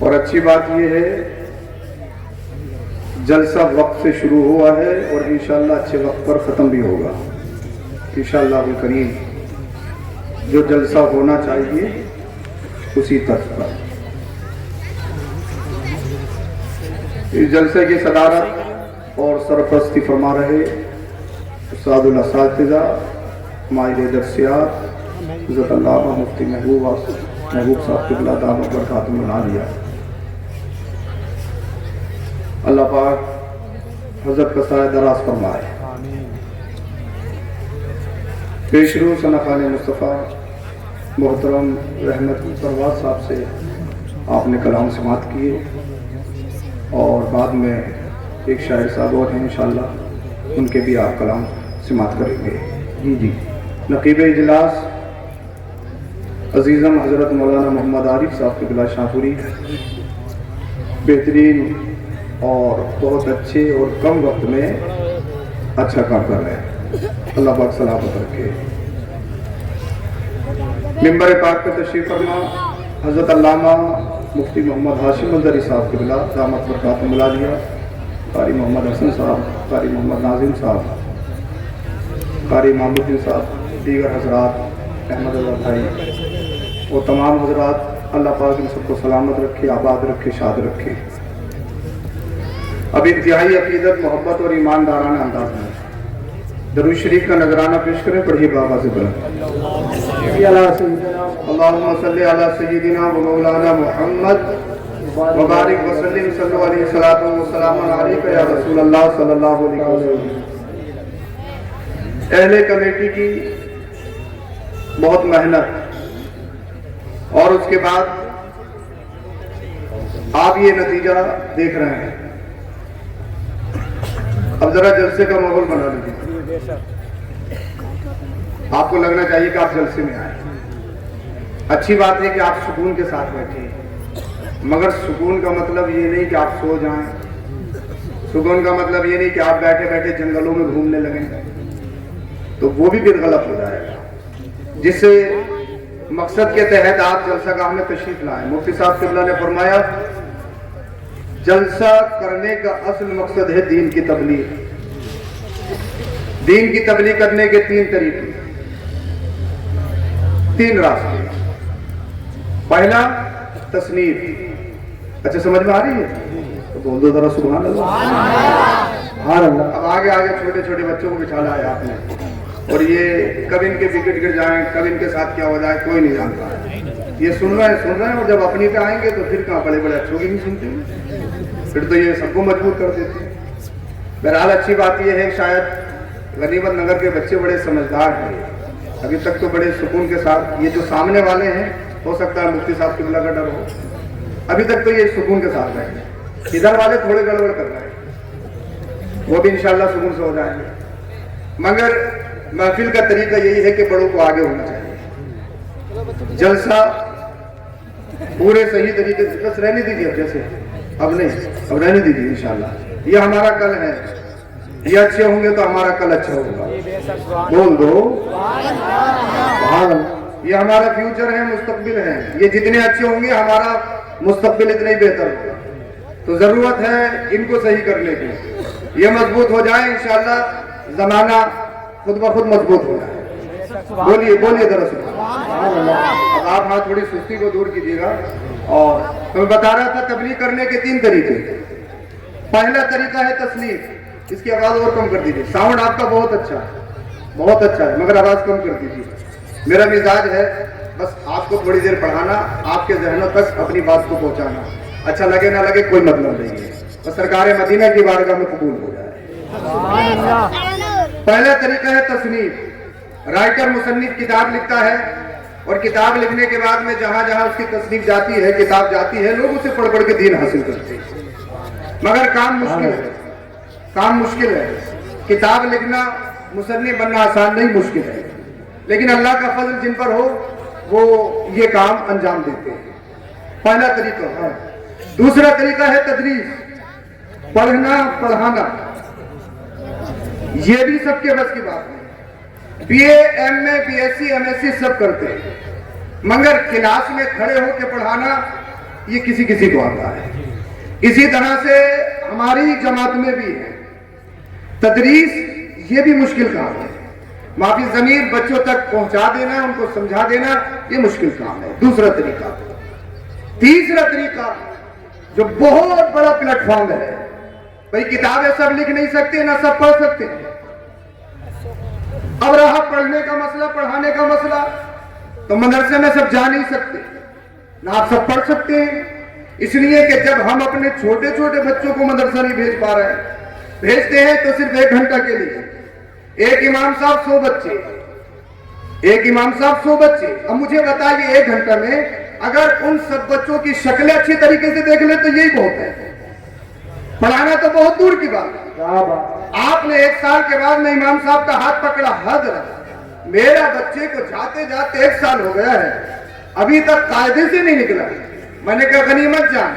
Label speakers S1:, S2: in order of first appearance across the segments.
S1: اور اچھی بات یہ ہے جلسہ وقت سے شروع ہوا ہے اور انشاءاللہ اچھے وقت پر ختم بھی ہوگا انشاءاللہ الکریم. جو جلسہ ہونا چاہیے اسی طرز پر. اس جلسے کی صدارت اور سرپرستی فرما رہے استاد الاساتذہ ماہر درسیات حضرت علامہ مفتی محبوب صاحب قبلہ دامت برکاتہم العالیہ. اللہ پاک حضرت کا سایہ دراز فرمائے. پیش رو ثنا خان مصطفیٰ محترم رحمت پرواز صاحب سے آپ نے کلام سماعت کیے اور بعد میں ایک شاعر صاحب اور ہیں انشاءاللہ ان کے بھی آپ کلام سماعت کریں گے. جی نقیب اجلاس عزیزم حضرت مولانا محمد عارف صاحب قبلہ شاہپوری بہترین اور بہت اچھے اور کم وقت میں اچھا کام کر رہے ہیں. اللہ پاک سلامت رکھے. ممبر پاک پر تشریف فرما حضرت علامہ مفتی محمد ہاشم الدری صاحب قبلہ دامت برکاتہم العالیہ، قاری محمد حسن صاحب، قاری محمد ناظم صاحب، قاری محمد الدین صاحب، دیگر حضرات، احمد اللہ بھائی اور تمام حضرات. اللہ پاک ان سب کو سلامت رکھے، آباد رکھے، شاد رکھے. اب انتہائی عقیدت، محبت اور ایماندارانہ انداز میں درود شریف کا نذرانہ پیش کریں. پڑھیے بابا سے بلند اللہم صلی علی سیدنا و مولانا محمد وبارک وسلم صلی علیہ الصلوۃ والسلام علیک یا رسول اللہ صلی اللہ علیہ وسلم. اہل کمیٹی کی بہت محنت اور اس کے بعد آپ یہ نتیجہ دیکھ رہے ہیں. اب ذرا جلسے کا ماحول بنا لیجیے. آپ کو لگنا چاہیے کہ آپ جلسے میں آئے. اچھی بات ہے کہ آپ سکون کے ساتھ بیٹھے، مگر سکون کا مطلب یہ نہیں کہ آپ سو جائیں. سکون کا مطلب یہ نہیں کہ آپ بیٹھے بیٹھے جنگلوں میں گھومنے لگیں، تو وہ بھی پھر غلط ہو جائے گا. جس سے مقصد کے تحت آپ جلسہ گاہ میں تشریف لائیں. مفتی صاحب قبلہ نے فرمایا جلسہ کرنے کا اصل مقصد ہے دین کی تبلیغ. دین کی تبلیغ کرنے کے 3 طریقے، 3 راستے. پہلا تصنیف. اچھا سمجھ میں آ رہی ہے تو بول دو ذرا سبحان اللہ. سبحان اللہ. اب آگے چھوٹے چھوٹے بچوں کو بٹھا لایا آپ نے، اور یہ کب ان کے وکٹ گر جائیں، کب ان کے ساتھ کیا ہو جائے کوئی نہیں جانتا ہے. یہ سن رہے ہیں اور جب اپنی پہ آئیں گے تو پھر کہاں بڑے بڑے اچھوں کی نہیں سنتے، پھر تو یہ سب کو مجبور کر دیتے ہیں. بہرحال اچھی بات یہ ہے شاید غنیمت نگر کے بچے بڑے سمجھدار ہیں. ابھی تک تو بڑے سکون کے ساتھ، یہ جو سامنے والے ہیں ہو سکتا ہے مفتی صاحب قبلہ کا ڈر ہو، ابھی تک تو یہ سکون کے ساتھ رہے. ادھر والے تھوڑے گڑبڑ کر رہے ہیں، وہ بھی انشاءاللہ سکون سے ہو جائیں گے. مگر محفل کا طریقہ یہی ہے کہ بڑوں کو آگے ہونا چاہیے. جلسہ پورے صحیح طریقے سے بس رہنے دیجیے. اب جیسے اب نہیں، اب رہنے دیجیے. انشاءاللہ یہ ہمارا کل ہے. یہ اچھے ہوں گے تو ہمارا کل اچھا ہوگا. بول دو یہ ہمارا فیوچر ہے، مستقبل ہے. یہ جتنے اچھے ہوں گے ہمارا مستقبل اتنا ہی بہتر ہوگا. تو ضرورت ہے ان کو صحیح کرنے کی. یہ مضبوط ہو جائے انشاءاللہ زمانہ خود بخود مضبوط ہو جائے. بولیے دراصل. اب آپ ہاں تھوڑی سستی کو دور کیجیے گا. اور میں بتا رہا تھا تبلیغ کرنے کے 3 طریقے. پہلا طریقہ ہے تصنیف. اس کی آواز اور کم کر دیجیے. ساؤنڈ آپ کا بہت اچھا ہے مگر آواز کم کر دیجیے. میرا مزاج ہے بس آپ کو تھوڑی دیر پڑھانا، آپ کے ذہنوں تک اپنی بات کو پہنچانا. اچھا لگے نہ لگے کوئی مطلب نہیں ہے، بس سرکار مدینہ کی بارگاہ میں قبول ہو جائے. پہلا طریقہ ہے تصنیف. رائٹر مصنف کتاب لکھتا ہے اور کتاب لکھنے کے بعد میں جہاں جہاں اس کی تصنیف جاتی ہے، کتاب جاتی ہے، لوگ اسے پڑھ کے دین حاصل کرتے ہیں. مگر کام مشکل ہے. کتاب لکھنا، مصنف بننا آسان نہیں، مشکل ہے. لیکن اللہ کا فضل جن پر ہو وہ یہ کام انجام دیتے ہیں. پہلا طریقہ ہے. دوسرا طریقہ ہے تدریس. پڑھنا، پڑھانا. یہ بھی سب کے بس کی بات ہے. B A, M A, B S C, M S C سب کرتے ہیں، مگر کلاس میں کھڑے ہو کے پڑھانا یہ کسی کسی کو آتا ہے. اسی طرح سے ہماری جماعت میں بھی ہے تدریس، یہ بھی مشکل کام ہے. معافی ضمیر بچوں تک پہنچا دینا، ان کو سمجھا دینا، یہ مشکل کام ہے. دوسرا طریقہ. تیسرا طریقہ جو بہت بڑا پلیٹ فارم ہے، بھئی کتابیں سب لکھ نہیں سکتے، نہ سب پڑھ سکتے. اب رہا پڑھنے کا مسئلہ، پڑھانے کا مسئلہ، تو مدرسے میں سب جا نہیں سکتے، نہ آپ سب پڑھ سکتے ہیں. اس لیے کہ جب ہم اپنے چھوٹے چھوٹے بچوں کو مدرسہ نہیں بھیج پا رہے ہیں، بھیجتے ہیں تو صرف 1 گھنٹہ کے لیے. ایک امام صاحب 100 بچے، ایک امام صاحب 100 بچے. اب مجھے بتائیے 1 گھنٹہ میں اگر ان سب بچوں کی شکلیں اچھی طریقے سے دیکھ لیں تو یہی بہت ہے. پڑھانا تو بہت دور کی بات ہے. آپ نے 1 سال کے بعد میں امام صاحب کا ہاتھ پکڑا، حضرت میرا بچے کو جاتے جاتے 1 سال ہو گیا ہے، ابھی تک قاعدے سے نہیں نکلا. میں نے کہا غنیمت جان،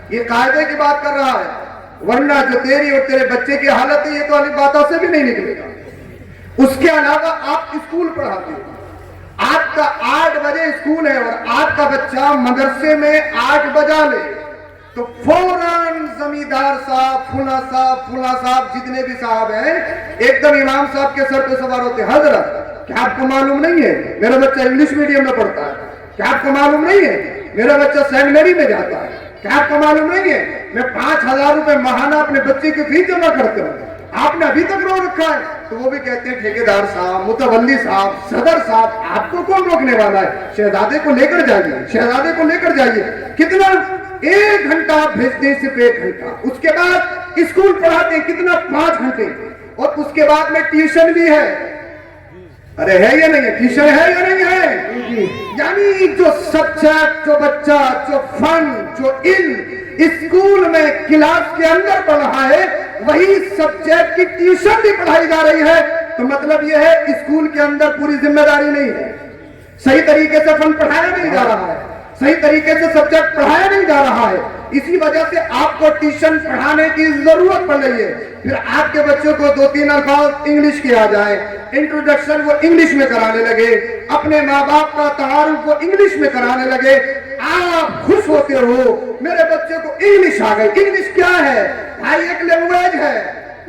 S1: یہ قاعدے کی بات کر رہا ہے، ورنہ جو تیری اور تیرے بچے کی حالت ہے یہ تو علی باتوں سے بھی نہیں نکلے گا. اس کے علاوہ آپ اسکول پڑھاتے ہو، آپ کا 8 بجے اسکول ہے اور آپ کا بچہ مدرسے میں 8 بجا لے تو فوراً زمیندار صاحب، فلاں صاحب جتنے بھی صاحب ہیں ایک دم امام صاحب کے سر پہ سوار ہوتے. حضرت کیا آپ کو معلوم نہیں ہے میرا بچہ انگلش میڈیم میں پڑھتا ہے؟ کیا آپ کو معلوم نہیں ہے میرا بچہ سینٹ میری میں جاتا ہے؟ کیا آپ کو معلوم نہیں ہے میں 5000 روپے ماہانہ اپنے بچے کی فیس جمع کرتا ہوں؟ آپ نے ابھی تک رو رکھا ہے. تو وہ بھی کہتے ہیں ٹھیکیدار صاحب، متولی صاحب، صدر صاحب، آپ کو کون روکنے والا ہے؟ شہزادے کو لے کر جائیے، شہزادے کو لے کر جائیے. کتنا 1 گھنٹہ بھیجتے ہیں، صرف 1 گھنٹہ. اس کے بعد اسکول پڑھاتے ہیں کتنا 5 گھنٹے، اور اس کے بعد میں ٹیوشن بھی ہے. ارے ہے یا نہیں ہے؟ ٹیوشن ہے یا نہیں ہے؟ یعنی جو سبجیکٹ، جو بچہ، جو فن، جو علم اسکول میں کلاس کے اندر پڑھا ہے وہی سبجیکٹ کی ٹیوشن بھی پڑھائی جا رہی ہے. تو مطلب یہ ہے اسکول کے اندر پوری ذمہ داری نہیں ہے، صحیح طریقے سے فن پڑھایا نہیں جا رہا ہے، صحیح طریقے سے سبجیکٹ پڑھایا نہیں جا رہا ہے. اسی وجہ سے آپ کو ٹیوشن پڑھانے کی ضرورت پڑ رہی ہے. پھر آپ کے بچوں کو 2-3 الفاظ انگلش کے آ جائے، انٹروڈکشن وہ انگلش میں کرانے لگے، اپنے ماں باپ کا تعارف وہ انگلش میں کرانے لگے. آپ خوش ہوتے ہو میرے بچے کو انگلش آ گئی. انگلش کیا ہے بھائی؟ ایک لینگویج ہے،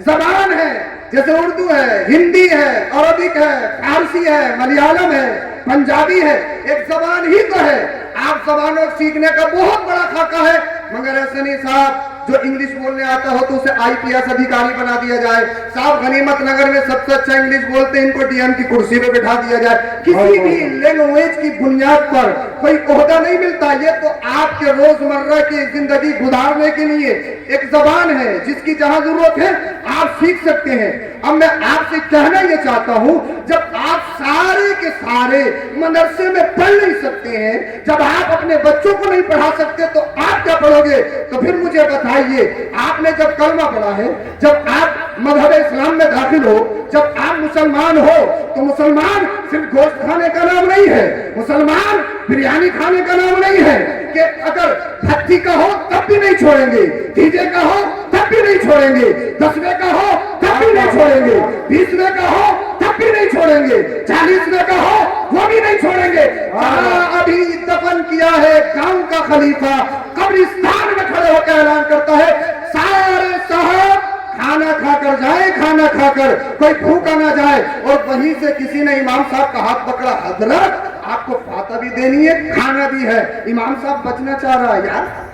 S1: زبان ہے، جیسے اردو ہے، ہندی ہے، عربک ہے، فارسی ہے، ملیالم ہے، پنجابی ہے، ایک زبان ہی تو ہے. آپ زبانوں سیکھنے کا بہت بڑا خاکہ ہے، مگر ایسے نہیں صاحب جو انگلش بولنے آتا ہو تو اسے IPS ادھیکاری بنا دیا جائے. صاحب غنیمت نگر میں سب سے اچھا انگلش بولتے ہیں، ان کو DM کی کرسی پہ بٹھا دیا جائے. کسی بھی لینگویج کی بنیاد پر کوئی عہدہ نہیں ملتا. یہ تو آپ کے روزمرہ کی زندگی گزارنے کے لیے ایک زبان ہے جس کی جہاں ضرورت ہے آپ سیکھ سکتے ہیں. اب میں آپ سے کہنا یہ چاہتا ہوں جب آپ سارے کے سارے مدرسے میں پڑھ نہیں سکتے ہیں، جب آپ اپنے بچوں کو نہیں پڑھا سکتے تو آپ کیا پڑھو گے؟ تو پھر مجھے بتائیے آپ نے جب کلمہ پڑھا ہے، جب آپ مذہب اسلام میں داخل ہو، جب آپ مسلمان ہو تو مسلمان صرف گوشت کھانے کا نام نہیں ہے، مسلمان بریانی کھانے کا نام نہیں ہے کہ اگر بھٹی کا ہو تب بھی نہیں چھوڑیں گے، تیجے کا ہو تب بھی نہیں چھوڑیں گے، 10ویں کا ہو تب بھی نہیں چھوڑیں گے، 20ویں کا ہو تب بھی نہیں چھوڑیں گے، 40ویں کا ہو وہ بھی نہیں چھوڑیں گے. جہاں ابھی دفن کیا ہے گاؤں کا خلیفہ قبرستان میں کھڑے ہو کے اعلان کرتا ہے سارے صاحب کھانا کھا کر جائیں، کھانا کھا کر کوئی بھوکا نہ جائے. اور وہیں سے کسی نے امام صاحب کا ہاتھ پکڑا، حضرت آپ کو فاتحہ بھی دینی ہے، کھانا بھی ہے. امام صاحب بچنا چاہ رہا ہے، یار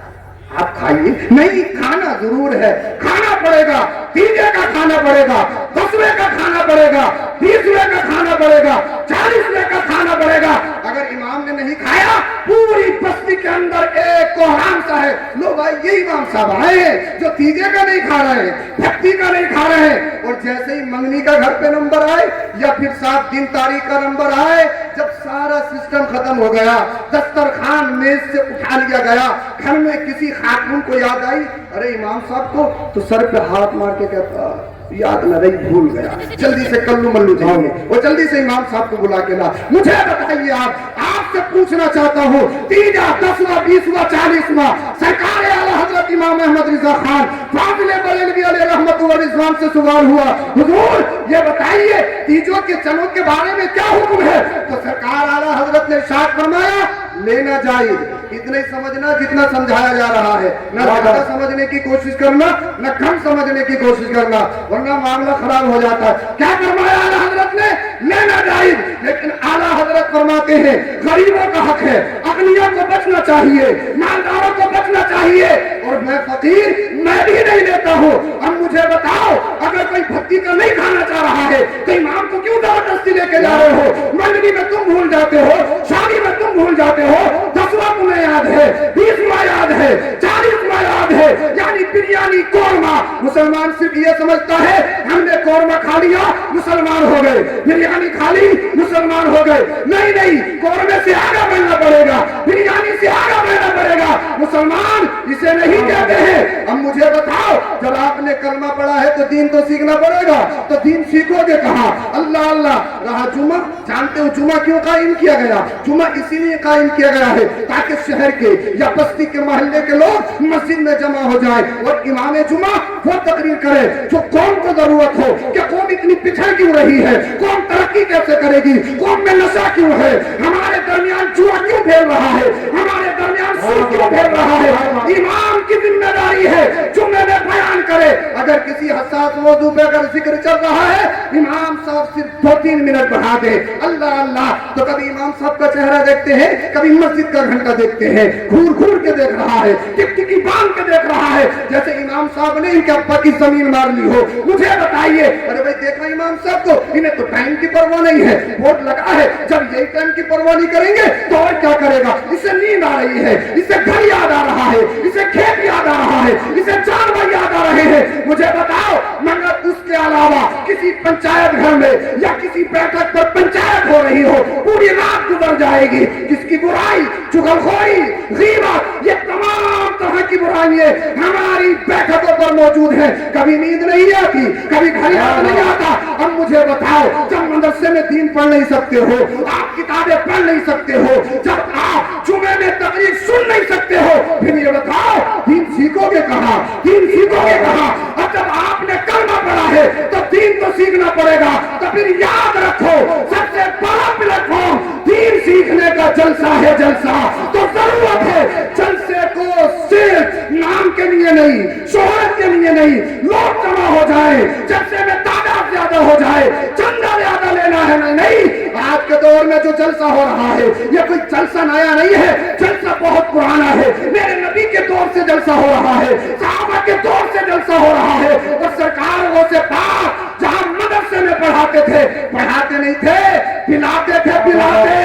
S1: آپ کھائیے. نہیں، کھانا ضرور ہے، کھانا پڑے گا، تیجے کا کھانا پڑے گا، 10ویں کا کھانا پڑے گا، 20ویں کا کھانا پڑے گا، 40ویں کا کھانا پڑے گا. اگر امام نے نہیں کھایا پوری بستی کے اندر ایک کوہرام سا ہے، لو بھائی یہ امام صاحب آئے ہیں جو تیجے کا نہیں کھا رہے ہیں، بھکتی کا نہیں کھا رہے ہیں. اور جیسے ہی منگنی کا گھر پہ نمبر آئے یا پھر 7 دن تاریخ کا نمبر آئے، جب سارا سسٹم ختم ہو گیا، دسترخوان میز سے اٹھا لیا گیا، گھر میں کسی خاتون کو یاد آئی ارے امام صاحب کو، تو سر پہ ہاتھ مار کے کہتا یاد نہ رہی، بھول گیا، جلدی سے کلو ملو جائیں گے اور جلدی سے امام صاحب کو بلا کے لا. مجھے بتائیے آپ سے پوچھنا چاہتا ہوں، تیجا، 10واں، 20واں، 40واں سرکار اعلیٰ حضرت امام احمد رضا خان فاضل بریلوی علیہ رحمت و رضوان سے سوال ہوا، حضور یہ بتائیے تیجوں کے چنوں کے بارے میں کیا حکم ہے؟ تو سرکار اعلیٰ حضرت نے ارشاد فرمایا लेना जायज। इतना ही समझना जितना समझाया जा रहा है, न ज्यादा समझने की कोशिश करना, न कम समझने की कोशिश करना, वरना मामला खराब हो जाता है। क्या फरमाया आला हजरत ने? लेना जायज, लेकिन आला हजरत फरमाते हैं गरीबों का हक है, अगनियों को बचना चाहिए, मालदारों को बचना चाहिए, और मैं फकीर मैं भी नहीं लेता हूँ। अब मुझे बताओ, अगर कोई भक्ति का नहीं खाना चाह रहा है तो इमाम को क्यों जबरदस्ती लेके जा रहे हो? मंडली में तुम भूल जाते हो, शादी में तुम भूल जाते हो, 10वां तुम्हें याद है, 20वां याद है, 40वां याद है, यानी बिरयानी कोरमा। मुसलमान सिर्फ ये समझता है हमने कोरमा खा लिया मुसलमान हो गए, बिरयानी खा ली मुसलमान हो गए। नहीं नहीं, कोरमे से आगे बढ़ना पड़ेगा, बिरयानी से आगे बढ़ना पड़ेगा। मुसलमान इसे नहीं कहते हैं। अब मुझे बताओ, जब आपने कलमा पढ़ा है तो दीन तो सीखना पड़ेगा, तो दीन सीखोगे कहाँ? अल्लाह अल्लाह रहा जुमा। जानते हो जुमा क्यों कायम किया गया? जुमा इसीलिए कायम किया गया है ताकि शहर के या बस्ती के मोहल्ले के लोग मस्जिद में जमा हो जाए और इमाम जुमा वो तकरीर करे जो कौम को जरूरत हो कि कौम इतनी पिछड़ क्यों रही है, कौम तरक्की कैसे करेगी, कौम में नशा क्यों है, हमारे दरमियान जुआ क्यों फैल रहा है, हमारे दरमियान सूद क्यों फैल रहा है। इमाम की जिम्मेदारी है जुम्मे में बयान करे। अगर किसी हसास मौजू पे अगर जिक्र चल रहा है, इमाम साहब सिर्फ 2-3 मिनट बढ़ा दे, अल्लाह अल्लाह। तो कभी इमाम साहब का चेहरा देखते हैं, कभी मस्जिद का घंटा देखते हैं, घूर घूर के देख रहा है, टिकटिकी बांध के देख रहा है, जैसे इमाम साहब ने इनके अब्बा की जमीन मार ली हो। मुझे बताइए, अरे भाई देखा इमाम साहब को, इन्हें तो टाइम की परवाह नहीं है, वोट लगा है, जब यही टाइम की परवाह नहीं करेंगे तो और क्या करेगा? इसे नींद आ रही है, इसे घर याद आ रहा है, इसे खेत याद आ रहा है, इसे जानवर याद आ रहे हैं। मुझे बताओ, मगर उसके अलावा किसी पंचायत घर में या किसी बैठक पर पंचायत हो रही हो, पूरी रात गुजर जाएगी, किसकी बुराई, चुगलखोरी, गीबत, ये तमाम तरह की बुराइयां हमारी बैठकों पर मौजूद है। कभी नींद नहीं आती, कभी घर याद नहीं आता। अब मुझे बताओ, जब मदरसे में दीन पढ़ नहीं सकते हो, आप किताबें पढ़ नहीं सकते हो, जब आप जुमे में तकरीर सुन नहीं सकते हो, फिर ये बताओ दीन सीखोगे कहाँ? दीन सीखोगे कहाँ? और जब आपने कलमा पढ़ा है तो दीन तो सीखना पड़ेगा। तो फिर याद रखो, सबसे बड़ा प्लेटफॉर्म दीन सीखने का जलसा है, जलसा। तो जरूरत है जलसे को सिर्फ नाम के लिए नहीं, शोहरत के लिए नहीं, लोग जमा हो जाए, जलसे में तादाद ज्यादा हो जाए, चंदा ज्यादा लेना है, नहीं। आज के दौर में जो जलसा हो रहा है ये कोई जलसा नया नहीं है, जलसा बहुत पुराना है। मेरे नबी के दौर से जलसा हो रहा है, सहाबा के दौर से जलसा हो रहा है। और सरकारों से पाक जहां मदरसे में पढ़ाते थे, पढ़ाते नहीं थे, पिलाते थे, पिलाते।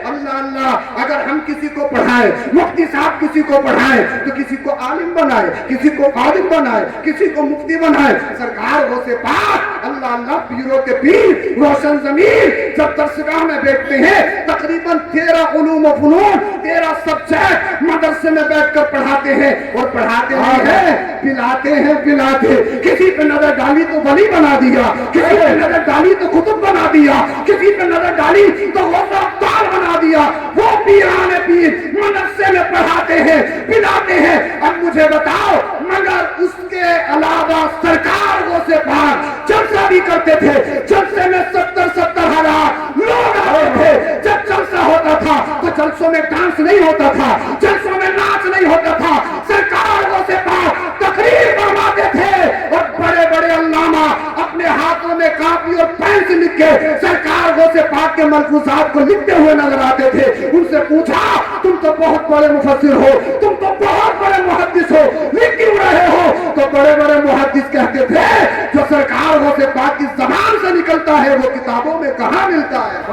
S1: अल्लाह अल्लाह, अगर हम किसी को पढ़ाए, मुफ्ती साहब किसी को पढ़ाए तो किसी को आलिम बनाए, किसी को कादिम बनाए, किसी को मुफ्ती बनाए। सरकार वो से पाक अल्लाह अल्लाह, पीरों के पीर, रोशन जमीन जब दरसगाह में बैठते हैं, तकरीबन 13 उलूम व फुनून, 13 सब्जेक्ट मदरसे में बैठकर पढ़ाते हैं। और पढ़ाते नहीं है, पिलाते हैं, पिलाते। किसी पे नजर डाली तो वली बना दिया, किसी पे नजर डाली तो कुतुब बना दिया, किसी पे नजर डाली तो गौसे अब्दाल बना दिया। वो पीराने पीर मदरसे में पढ़ाते हैं, पिलाते हैं। अब मुझे बताओ, मगर उसके अलावा सरकार वो से पार जलसा भी करते थे। जलसे में 70-70 हजार लोग आते थे। जब जलसा होता था तो जलसों में डांस नहीं होता था, जलसों में नाच नहीं होता था, सरकार वो से पार तकरीर फरमाते थे। और बड़े बड़े अल्लामा अपने हाथों में कापी और पेन से लिख के सरकार वो से पाक के मलफूजात को लिखते हुए नजर आते थे। उनसे पूछा, तुम तो बहुत बड़े मुफस्सिर हो, तुम तो बहुत बड़े मुहद्दिस हो, लिख क्यों रहे हो? तो बड़े बड़े मुहद्दिस कहते थे, जो सरकार वो से पाक की जबान से निकलता है वो किताबों में कहाँ मिलता है?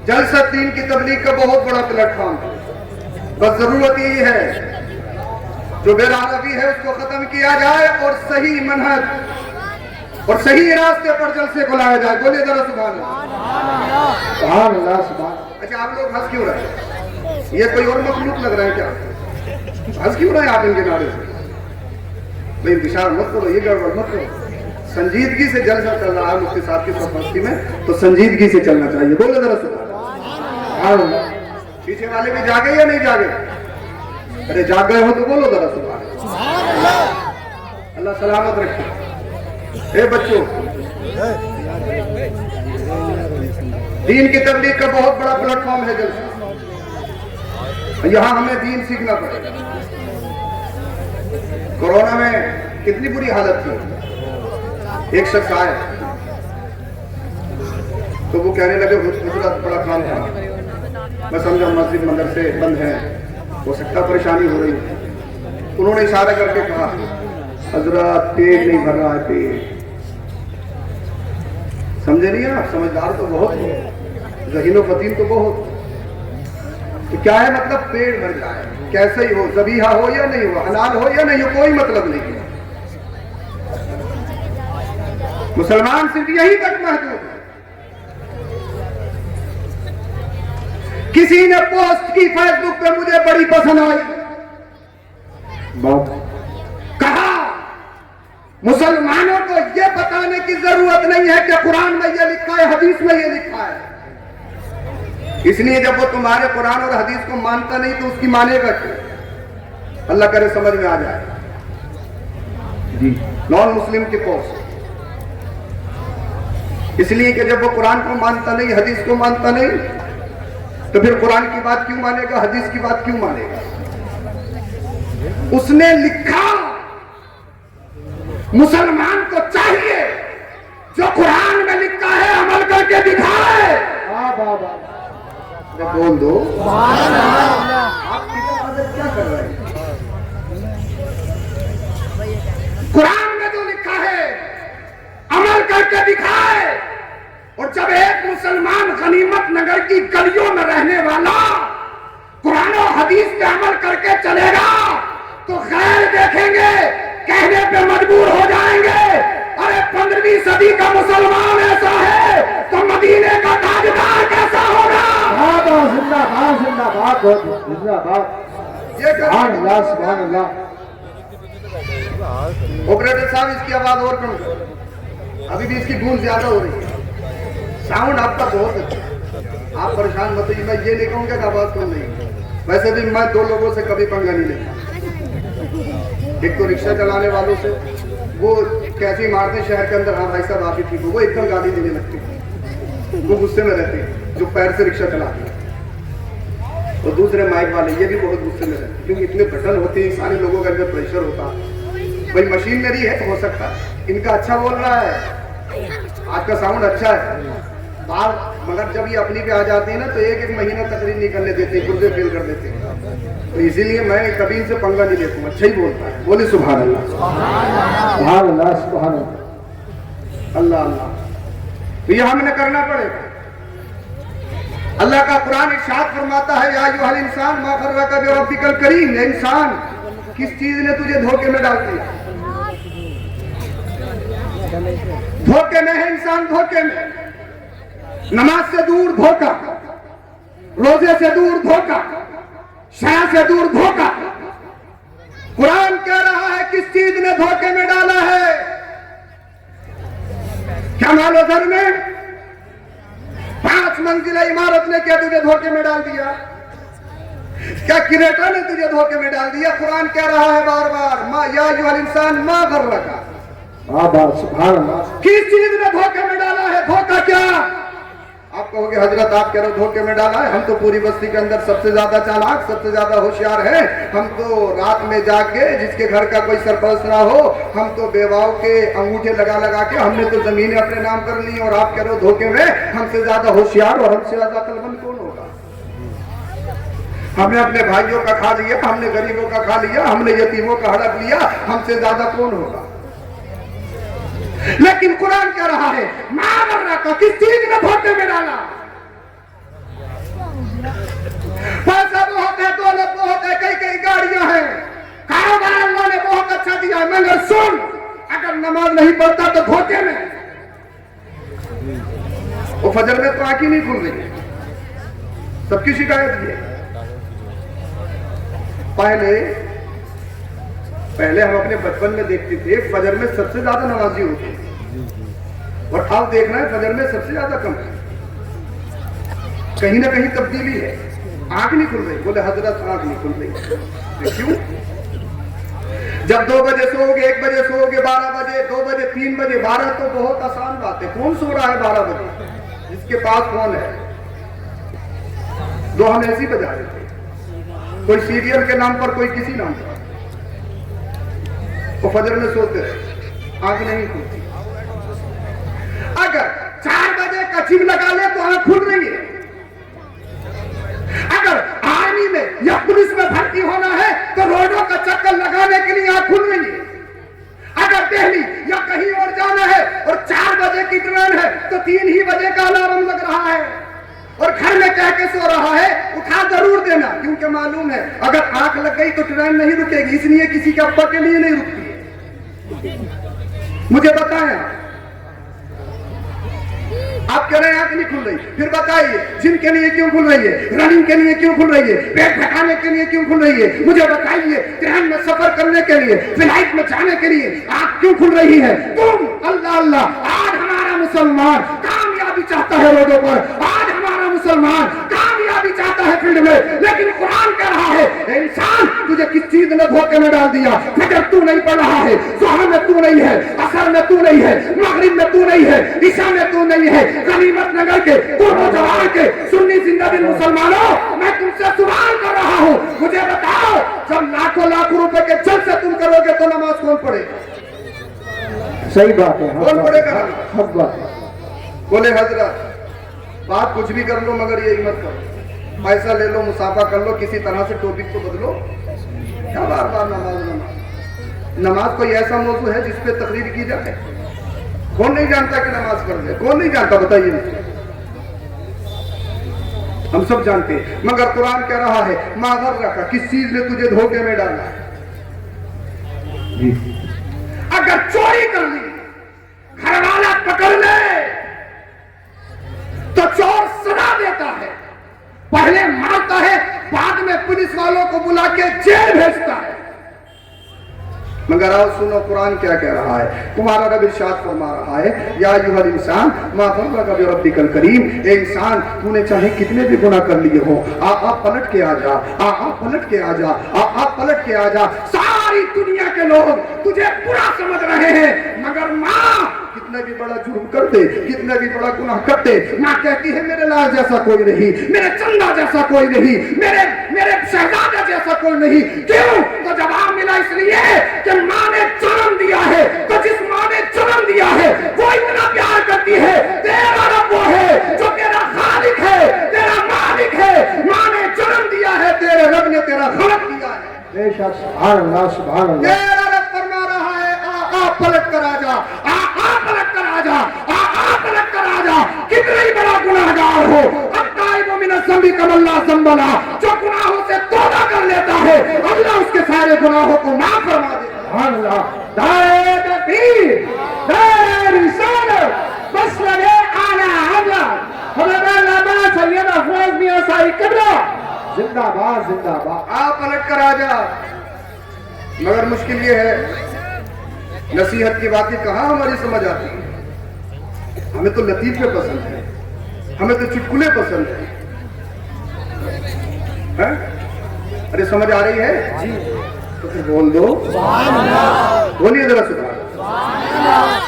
S1: जलसा दीन की तबलीग का बहुत बड़ा प्लेटफॉर्म है। बस जरूरत यही है जो बेरारबी है उसको खत्म किया जाए और सही मनहज और सही रास्ते पर जलसे को लाया जाए। बोलिए जरा सुभान अल्लाह, सुभान अल्लाह, सुभान। अच्छा, आप लोग हंस क्यों रहे? ये कोई और मखलूक लग रहा है क्या? हंस क्यों रहे आप इनके नारे से? भाई इंतजार मत करो, ये गड़बड़ मत करो। संजीदगी से जलसा चल रहा है मुफ्ती साहब की सरपरस्ती में, तो संजीदगी से चलना चाहिए। बोले जरा सुभान अल्लाह। पीछे वाले भी जागे या नहीं जागे? अरे जाग गए हो तो बोलो जरा सुभान अल्लाह। अल्लाह सलामत रखे। ए बच्चों, दीन की तबलीग का बहुत बड़ा प्लेटफॉर्म है जलसा, यहाँ हमें दीन सीखना पड़ेगा। कोरोना में कितनी बुरी हालत थी। एक शख्स आए तो वो कहने लगे हुजूर बड़ा काम था, मैं समझा मस्जिद मदरसे बंद हैं, हो सकता परेशानी हो रही है। उन्होंने इशारा करके कहा हजरत पेट नहीं भर रहा है, पेट। समझे नहीं आप? समझदार तो बहुत हो, ज़हीनो फतीन तो बहुत। तो क्या है मतलब? पेट भर जाए, कैसे ही हो, ज़बीहा हो या नहीं हो, हलाल हो या नहीं हो, कोई मतलब नहीं है। मुसलमान सिर्फ यही तक महदूद है। किसी ने पोस्ट की फेसबुक पे, मुझे बड़ी पसंद आई, कहा मुसलमानों को यह बताने की जरूरत नहीं है कि कुरान में यह लिखा है, हदीस में यह लिखा है। इसलिए जब वो तुम्हारे कुरान और हदीस को मानता नहीं तो उसकी मानेगा क्यों? अल्लाह करे समझ में आ जाए जी। नॉन मुस्लिम की पोस्ट, इसलिए कि जब वो कुरान को मानता नहीं, हदीस को मानता नहीं, तो फिर कुरान की बात क्यों मानेगा, हदीस की बात क्यों मानेगा? उसने लिखा मुसलमान को चाहिए जो कुरान में लिखा है अमल करके दिखाए। बोल दो आप क्या कर रहे हैं? कुरान में जो लिखा है अमल करके दिखाए। और जब एक मुसलमान गनीमत नगर की गलियों में रहने वाला कुरान और हदीस पे अमल करके चलेगा तो खैर देखेंगे, कहने पे मजबूर हो जाएंगे, अरे 15वीं सदी का मुसलमान ऐसा है तो मदीने का ताजदार कैसा होगा?
S2: जिंदाबाद जिंदाबाद जिंदाबाद। सुभान अल्लाह सुभान अल्लाह।
S1: ऑपरेटर साहब इसकी आवाज और कम करो, अभी भी इसकी गूंज ज्यादा हो रही है। साउंड आपका बहुत अच्छा, आप परेशान मत होइए। मैं ये नहीं कहूँगा कि आवाज कम नहीं, वैसे भी मैं दो लोगों से कभी पंगा नहीं लेता। एक तो रिक्शा चलाने वालों से, वो कैसे मारते शहर के अंदर, हाँ भाई साहब आप ही ठीक हो, वो एकदम गाली देने लगते, वो गुस्से में रहते हैं जो पैर से रिक्शा चलाते हैं। और दूसरे माइक वाले ये भी बहुत गुस्से में रहते हैं, क्योंकि इतने बटन होते हैं, सारे लोगों के अंदर प्रेशर होता है। भाई मशीनरी है तो हो सकता है इनका अच्छा बोल रहा है, आज का साउंड अच्छा है बाहर, मगर जब ये अपनी पे आ जाती है ना तो एक एक महीना तकरीर निकलने देते हैं, गुर्दे फेल कर देते हैं। तो इसीलिए मैं कभी इनसे पंगा नहीं लेता हूँ, अच्छा ही बोलता है। बोले सुभान अल्लाह
S2: सुभान अल्लाह सुभान अल्लाह
S1: अल्लाह अल्लाह। तो ये हमने करना पड़ेगा। अल्लाह का कुरान इरशाद फरमाता है या अय्युहल इंसान मा गर्रका बिरब्बिकल करीम। ये इंसान, किस चीज ने तुझे धोखे में डाल दिया? धोखे में है इंसान, धोखे में। नमाज से दूर धोखा, रोजे से दूर धोखा, शया से दूर धोखा। कुरान कह रहा है किस चीज ने धोखे में डाला है? क्या मालो घर में 5 मंजिला इमारत ने क्या तुझे धोखे में डाल दिया? क्या क्रिएटर ने तुझे धोखे में डाल दिया? कुरान कह रहा है बार बार मा या अय्युहल इंसान मा गर्रका।
S2: सुभान अल्लाह।
S1: किस चीज ने धोखे में डाला है? धोखा क्या? आप कहोगे हजरत आप कह रहे हो धोखे में डाला है, हम तो पूरी बस्ती के अंदर सबसे ज्यादा चालाक, सबसे ज्यादा होशियार हैं। हम तो रात में जाके जिसके घर का कोई सरपंच ना हो, हम तो बेवाओं के अंगूठे लगा लगा के हमने तो जमीनें अपने नाम कर ली। और आप कह रहे हो धोखे में, हमसे ज्यादा होशियार और हमसे ज्यादा अक्लमंद कौन होगा? हमने अपने भाइयों का खा लिया, हमने गरीबों का खा लिया, हमने यतीमों का हड़प लिया, हमसे ज्यादा कौन होगा? लेकिन कुरान कह रहा है मामला का किस चीज में धोखे में डाला? पैसा बहुत है, दौलत बहुत है, कई कई गाड़ियां हैं, कारोबार अल्लाह ने बहुत अच्छा दिया, मगर सुन, अगर नमाज नहीं पढ़ता तो धोखे में। वो फजर में तो आंख ही नहीं खुल रही, सबकी शिकायत ये। पहले हम अपने बचपन में देखते थे फजर में सबसे ज्यादा नमाजी होते, اور آپ دیکھ رہے ہیں فجر میں سب سے زیادہ کم ہے، کہیں نہ کہیں تبدیلی ہے، آنکھ نہیں کھل رہی. بولے حضرت آنکھ نہیں کھل رہی. کیوں؟ جب 2 بجے سو گے، 1 بجے سو گے، 12 بجے، 2 بجے، 3 بجے، 12 تو بہت آسان بات ہے. کون سو رہا ہے 12 بجے؟ جس کے پاس فون ہے. 2 ہم ایسی بجا رہے تھے، کوئی سیریل کے نام پر، کوئی کسی نام پر. وہ فجر میں سوتے رہے، آنکھ نہیں کھلتی. اگر 4 بجے کا چم لگا لے تو آنکھ کھل رہی ہے. اگر آرمی میں یا پولیس میں بھرتی ہونا ہے تو روڈوں کا چکر لگانے کے لیے آنکھ کھل رہی ہے. اگر دہلی یا کہیں اور جانا ہے اور 4 بجے کی ٹرین ہے تو 3 ہی بجے کا الارم لگ رہا ہے اور گھر میں کہہ کے سو رہا ہے اٹھا ضرور دینا، کیونکہ معلوم ہے اگر آنکھ لگ گئی تو ٹرین نہیں رکے گی، اس لیے کسی کے ابا کے لیے نہیں رکتی ہے. مجھے بتائیں آپ کہہ رہے ہیں آنکھ نہیں کھل رہی، پھر بتائیے جم کے لیے کیوں کھل رہی ہے، رننگ کے لیے کیوں کھل رہی ہے، پیٹ پھٹانے کے لیے کیوں کھل رہی ہے؟ مجھے بتائیے ٹرین میں سفر کرنے کے لیے، فلائٹ میں جانے کے لیے آنکھ کیوں کھل رہی ہے؟ تم اللہ اللہ. آج ہمارا مسلمان کامیابی چاہتا ہے روڈوں پر، آج ہمارا مسلمان کامیابی چاہتا ہے فیلڈ میں، لیکن قرآن کہہ رہا ہے انسان تجھے کس چیز نے دھوکے میں ڈال دیا؟ فجر تو نہیں پڑھ رہا ہے، ظہر میں تو نہیں ہے، عصر میں تو نہیں ہے، مغرب میں تو نہیں ہے، عشاء میں تو نہیں ہے. غنیمت نگر کے نوجوان کے سنی زندگی مسلمانوں، میں تم سے سوال کر رہا ہوں، مجھے بتاؤ جب لاکھوں روپے کے جل سے تم کرو گے تو نماز کون پڑھے گا؟
S2: صحیح بات ہے.
S1: کون پڑھے گا؟
S2: حق بات ہے.
S1: بولے حضرت بات کچھ بھی کر لو مگر یہی مت کرو، پیسہ لے لو، مسافہ کر لو، کسی طرح سے ٹاپک کو بدلو، کیا بار بار نماز نماز. نماز کوئی ایسا موضوع ہے جس پہ تقریر کی جائے؟ کون نہیں جانتا کہ نماز فرض ہے؟ کون نہیں جانتا؟ بتائیے. ہم سب جانتے ہیں، مگر قرآن کہہ رہا ہے ما غرک، کس چیز نے تجھے دھوکے میں ڈالا ہے؟ اگر چوری کر لی، گھر والا پکڑ لے تو چور سزا دیتا ہے، پہلے مارتا ہے، بعد میں پولیس والوں کو بلا کے جیل بھیجتا ہے. مگر آؤ سنو قرآن کیا کہہ رہا ہے. تمہارا رب ارشاد فرما رہا ہے یا ایھا الانسان ما غرک بربک الکریم. اے انسان تو نے چاہے کتنے بھی گناہ کر لیے ہو، آپ پلٹ کے آ جا، آپ پلٹ کے آ جا، آپ پلٹ کے آ جا. ساری دنیا کے لوگ تجھے برا سمجھ رہے ہیں، مگر ماں کتنا بھی بڑا جرم کرتے، کتنا بھی بڑا گناہ کرتے، ماں کہتی ہے میرے لال جیسا کوئی نہیں، میرے چندہ جیسا کوئی نہیں، میرے شہزادہ جیسا کوئی نہیں. کیوں؟ تو جواب ملا اس لیے کہ ماں نے جنم دیا ہے، تو جس ماں نے جنم دیا ہے وہ اتنا پیار کرتی ہے. تیرا رب وہ ہے جو تیرا خالق ہے، تیرا مالک ہے. ماں نے جنم دیا ہے، تیرے رب نے تیرا خلق کیا ہے.
S2: بے شک. سبحان اللہ سبحان اللہ.
S1: تیرا رب فرما رہا ہے آ پلٹ کر آ جا، آ پلٹ کر آ جا، آ پلٹ کر آ جا. کتنا ہی بڑا گناہگار ہو، التائب من الذنب کمن لا ذنب لہ. جو گناہوں سے توبہ کر لیتا ہے اللہ اس کے سارے گناہوں کو معاف فرما دیتا ہے.
S2: سبحان اللہ. دائے تکبیر، دائے رسالت، مسلک اعلی حضرت حضرت علامہ سید افروز میاں صاحب قبلہ زندہ باد زندہ باد.
S1: آ پلٹ کر آ جا. مگر مشکل یہ ہے نصیحت کی باتیں کہاں ہماری سمجھ آتی ہیں. ہمیں تو لطیفے پسند ہیں، ہمیں تو چٹکلے پسند ہیں. ارے سمجھ آ رہی ہے جی؟ تو پھر بول دو بولیے ذرا سبحان اللہ.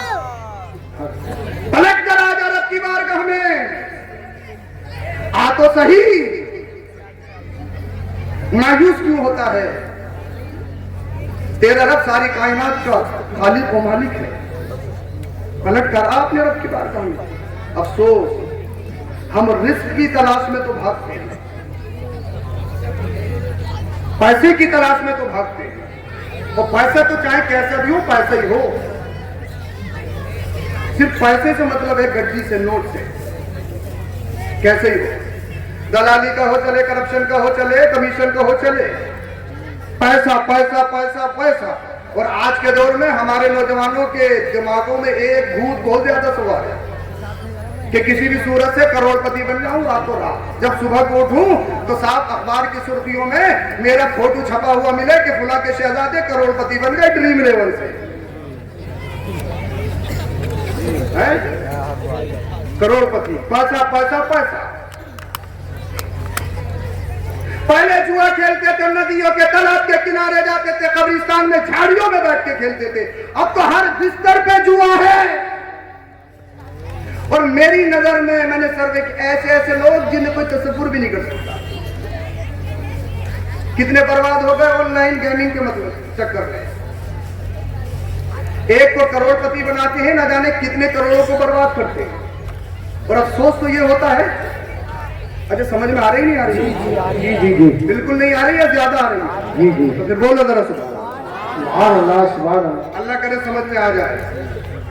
S1: پلٹ کر آ جا رب کی بارگاہ میں، آ تو صحیح. مایوس کیوں ہوتا ہے؟ تیرا رب ساری کائنات کا خالق و مالک ہے. پلٹ کر آپ نے رب کی بارگاہ میں. افسوس ہم رزق کی تلاش میں تو بھاگتے ہیں، پیسے کی تلاش میں تو بھاگتے ہیں. اور پیسہ تو چاہے کیسا بھی ہو پیسہ ہی ہو. صرف پیسے سے مطلب ہے گڈی سے، نوٹ سے، کیسے ہی ہو. دلالی کا ہو چلے، کرپشن کا ہو چلے، کمیشن کا ہو چلے، پیسہ پیسہ پیسہ پیسہ. اور آج کے دور میں ہمارے نوجوانوں کے دماغوں میں ایک بھوت بہت زیادہ سوار ہے کہ کسی بھی صورت سے کروڑ پتی بن جاؤں راتوں رات. جب صبح کو اٹھوں تو صاحب اخبار کی سرخیوں میں میرا فوٹو چھپا ہوا ملے کہ فلاں کے شہزادے کروڑ پتی بن گئے ڈریم 11 سے. करोड़पति, पैसा पैसा पैसा। पहले जुआ खेलते थे, नदियों के तालाब के किनारे जाते थे, कब्रिस्तान में झाड़ियों में बैठ के खेलते थे। अब तो हर बिस्तर पे जुआ है। और मेरी नजर में मैंने सर्वे ऐसे ऐसे लोग जिन्हें कोई तस्वीर भी नहीं कर सकता, कितने बर्बाद हो गए ऑनलाइन गेमिंग के मतलब चक्कर में। एक को करोड़पति बनाते हैं, ना जाने कितने करोड़ों को बर्बाद करते हैं। और अफसोस तो ये होता है, अच्छा समझ में आ रही नहीं आ रही?
S2: जी जी
S1: बिल्कुल नहीं आ रही है, ज्यादा आ रही है।
S2: जी जी।
S1: तो फिर बोलो जरा
S2: सुभान अल्लाह, सुभान अल्लाह।
S1: अल्लाह करे समझ में आ जाए,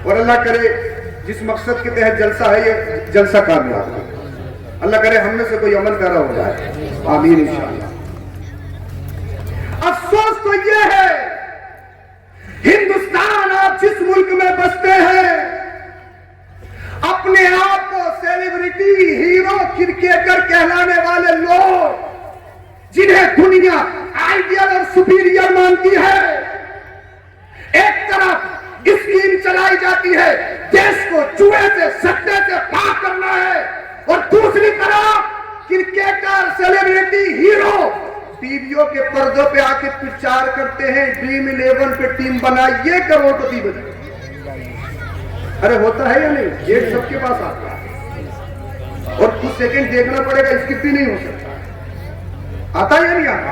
S1: और अल्लाह करे जिस मकसद के तहत जलसा है ये जलसा कामयाब हो। अल्लाह करे हम में से कोई अमल पैरा हो जाए, आमीन इंशाअल्लाह। अफसोस तो ये है, हिंदुस्तान आप जिस मुल्क में बसते हैं, अपने आप को सेलिब्रिटी, हीरो, क्रिकेटर कहलाने वाले लोग, जिन्हें दुनिया आइडियल और सुपीरियर मानती है, एक तरफ स्कीम चलाई जाती है देश को जुए से, सट्टे से पार करना है, और दूसरी तरफ क्रिकेटर, सेलिब्रिटी, हीरो टीवियों के पर्दों पे आके प्रचार करते हैं, ड्रीम 11 पे टीम बनाइए, करोड़पति बने। अरे होता है या नहीं? ये सबके पास आता है, और कुछ सेकंड देखना पड़ेगा, स्किप भी नहीं हो सकता। आता है या नहीं आता?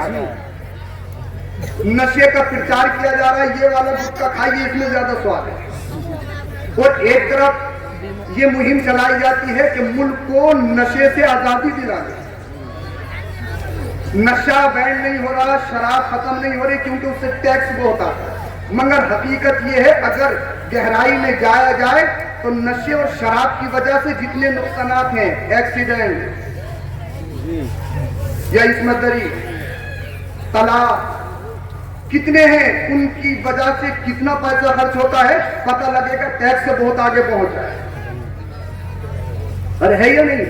S1: नशे का प्रचार किया जा रहा है, ये वाला गुटखा खाइए, इसमें ज्यादा स्वाद है। और एक तरफ ये मुहिम चलाई जाती है कि मुल्क को नशे से आजादी दिलानी। नशा बैन नहीं हो रहा, शराब खत्म नहीं हो रही, क्योंकि उससे टैक्स बहुत आता है। मगर हकीकत ये है, अगर गहराई में जाया जाए तो नशे और शराब की वजह से जितने नुकसानात हैं, एक्सीडेंट या इस्मतदरी, तलाक, कितने हैं, उनकी वजह से कितना पैसा खर्च होता है पता लगेगा, टैक्स से बहुत आगे पहुंच जाए। अरे है या नहीं?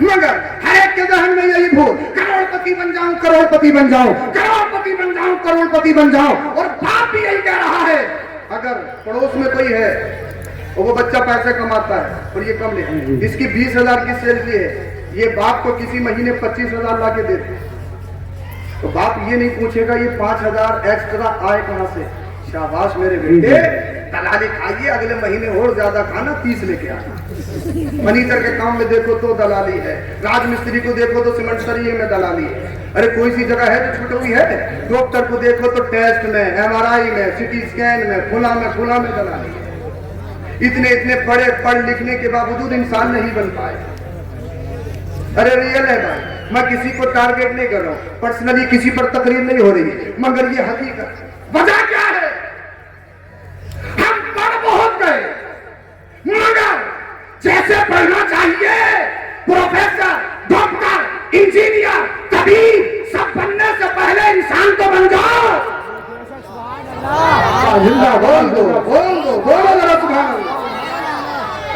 S1: मगर हर एक के जहन में यही भूल, करोड़पति बन जाऊं, करोड़पति बन जाऊं, करोड़पति बन जाऊं, करोड़पति बन जाऊं। और बाप भी यही कह रहा है, अगर पड़ोस में कोई है और वो बच्चा पैसे कमाता है और ये कम ले, इसकी 20,000 की सैलरी है, ये बाप को किसी महीने 25,000 ला के देते, तो बाप ये नहीं पूछेगा ये 5,000 एक्स्ट्रा आए कहां से। शाबाश मेरे बेटे, दलाली खाइए, अगले महीने और ज्यादा खाना, 30 लेके आना। फर्नीचर के काम में देखो तो दलाली है, राजमिस्त्री को देखो तो सीमेंट सरिये में दलाली है। अरे कोई सी जगह है जो छूटी हुई है? डॉक्टर को देखो तो टेस्ट में, MRI में, सिटी स्कैन में, फुला में दलाली है। इतने इतने पढ़ लिखने के बावजूद इंसान नहीं बन पाए। अरे रियल है भाई, मैं किसी को टारगेट नहीं कर रहा हूं, पर्सनली किसी पर तकरीर नहीं हो रही है, मगर ये हकीकत। वजह क्या है? हम पढ़ बहुत गए, मगर जैसे पढ़ना चाहिए, प्रोफेसर, डॉक्टर, इंजीनियर, कबीर, सब बनने से पहले इंसान तो बन जाओ। बोलो जरा सुभान अल्लाह।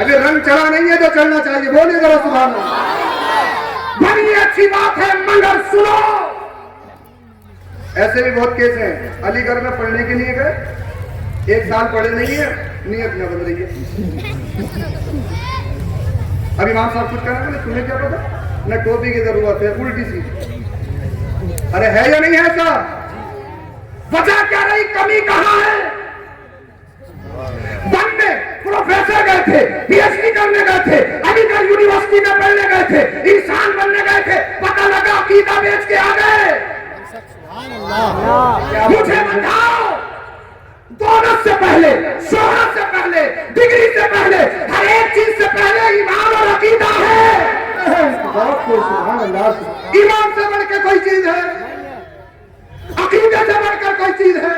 S1: अभी रंग चढ़ा नहीं है जो चढ़ना चाहिए, बोलिए जरा सुभान अल्लाह। बड़ी अच्छी बात है, मगर सुनो, ऐसे भी बहुत केस हैं, अलीगढ़ में पढ़ने के लिए गए, 1 साल पढ़े नहीं है, नियत न बदल रही है। अभी इमाम साहब कुछ कहना बोले, तुम्हें क्या पता, न टोपी की जरूरत है, उल्टी सी। अरे है या नहीं है साहब? वजह क्या रही, कमी कहां है? बनने प्रोफेसर गए थे, PhD करने गए थे, अलीगढ़ यूनिवर्सिटी में पढ़ने गए थे, इंसान बनने गए थे, पता लगा अकीदा बेच के आ गए। मुझे बताओ, दौलत से पहले, शोहरत से पहले, डिग्री से पहले, हर एक चीज से पहले ईमान और अकीदा है। ईमान से बढ़ के कोई चीज है? अकीदे से बढ़कर कोई चीज है?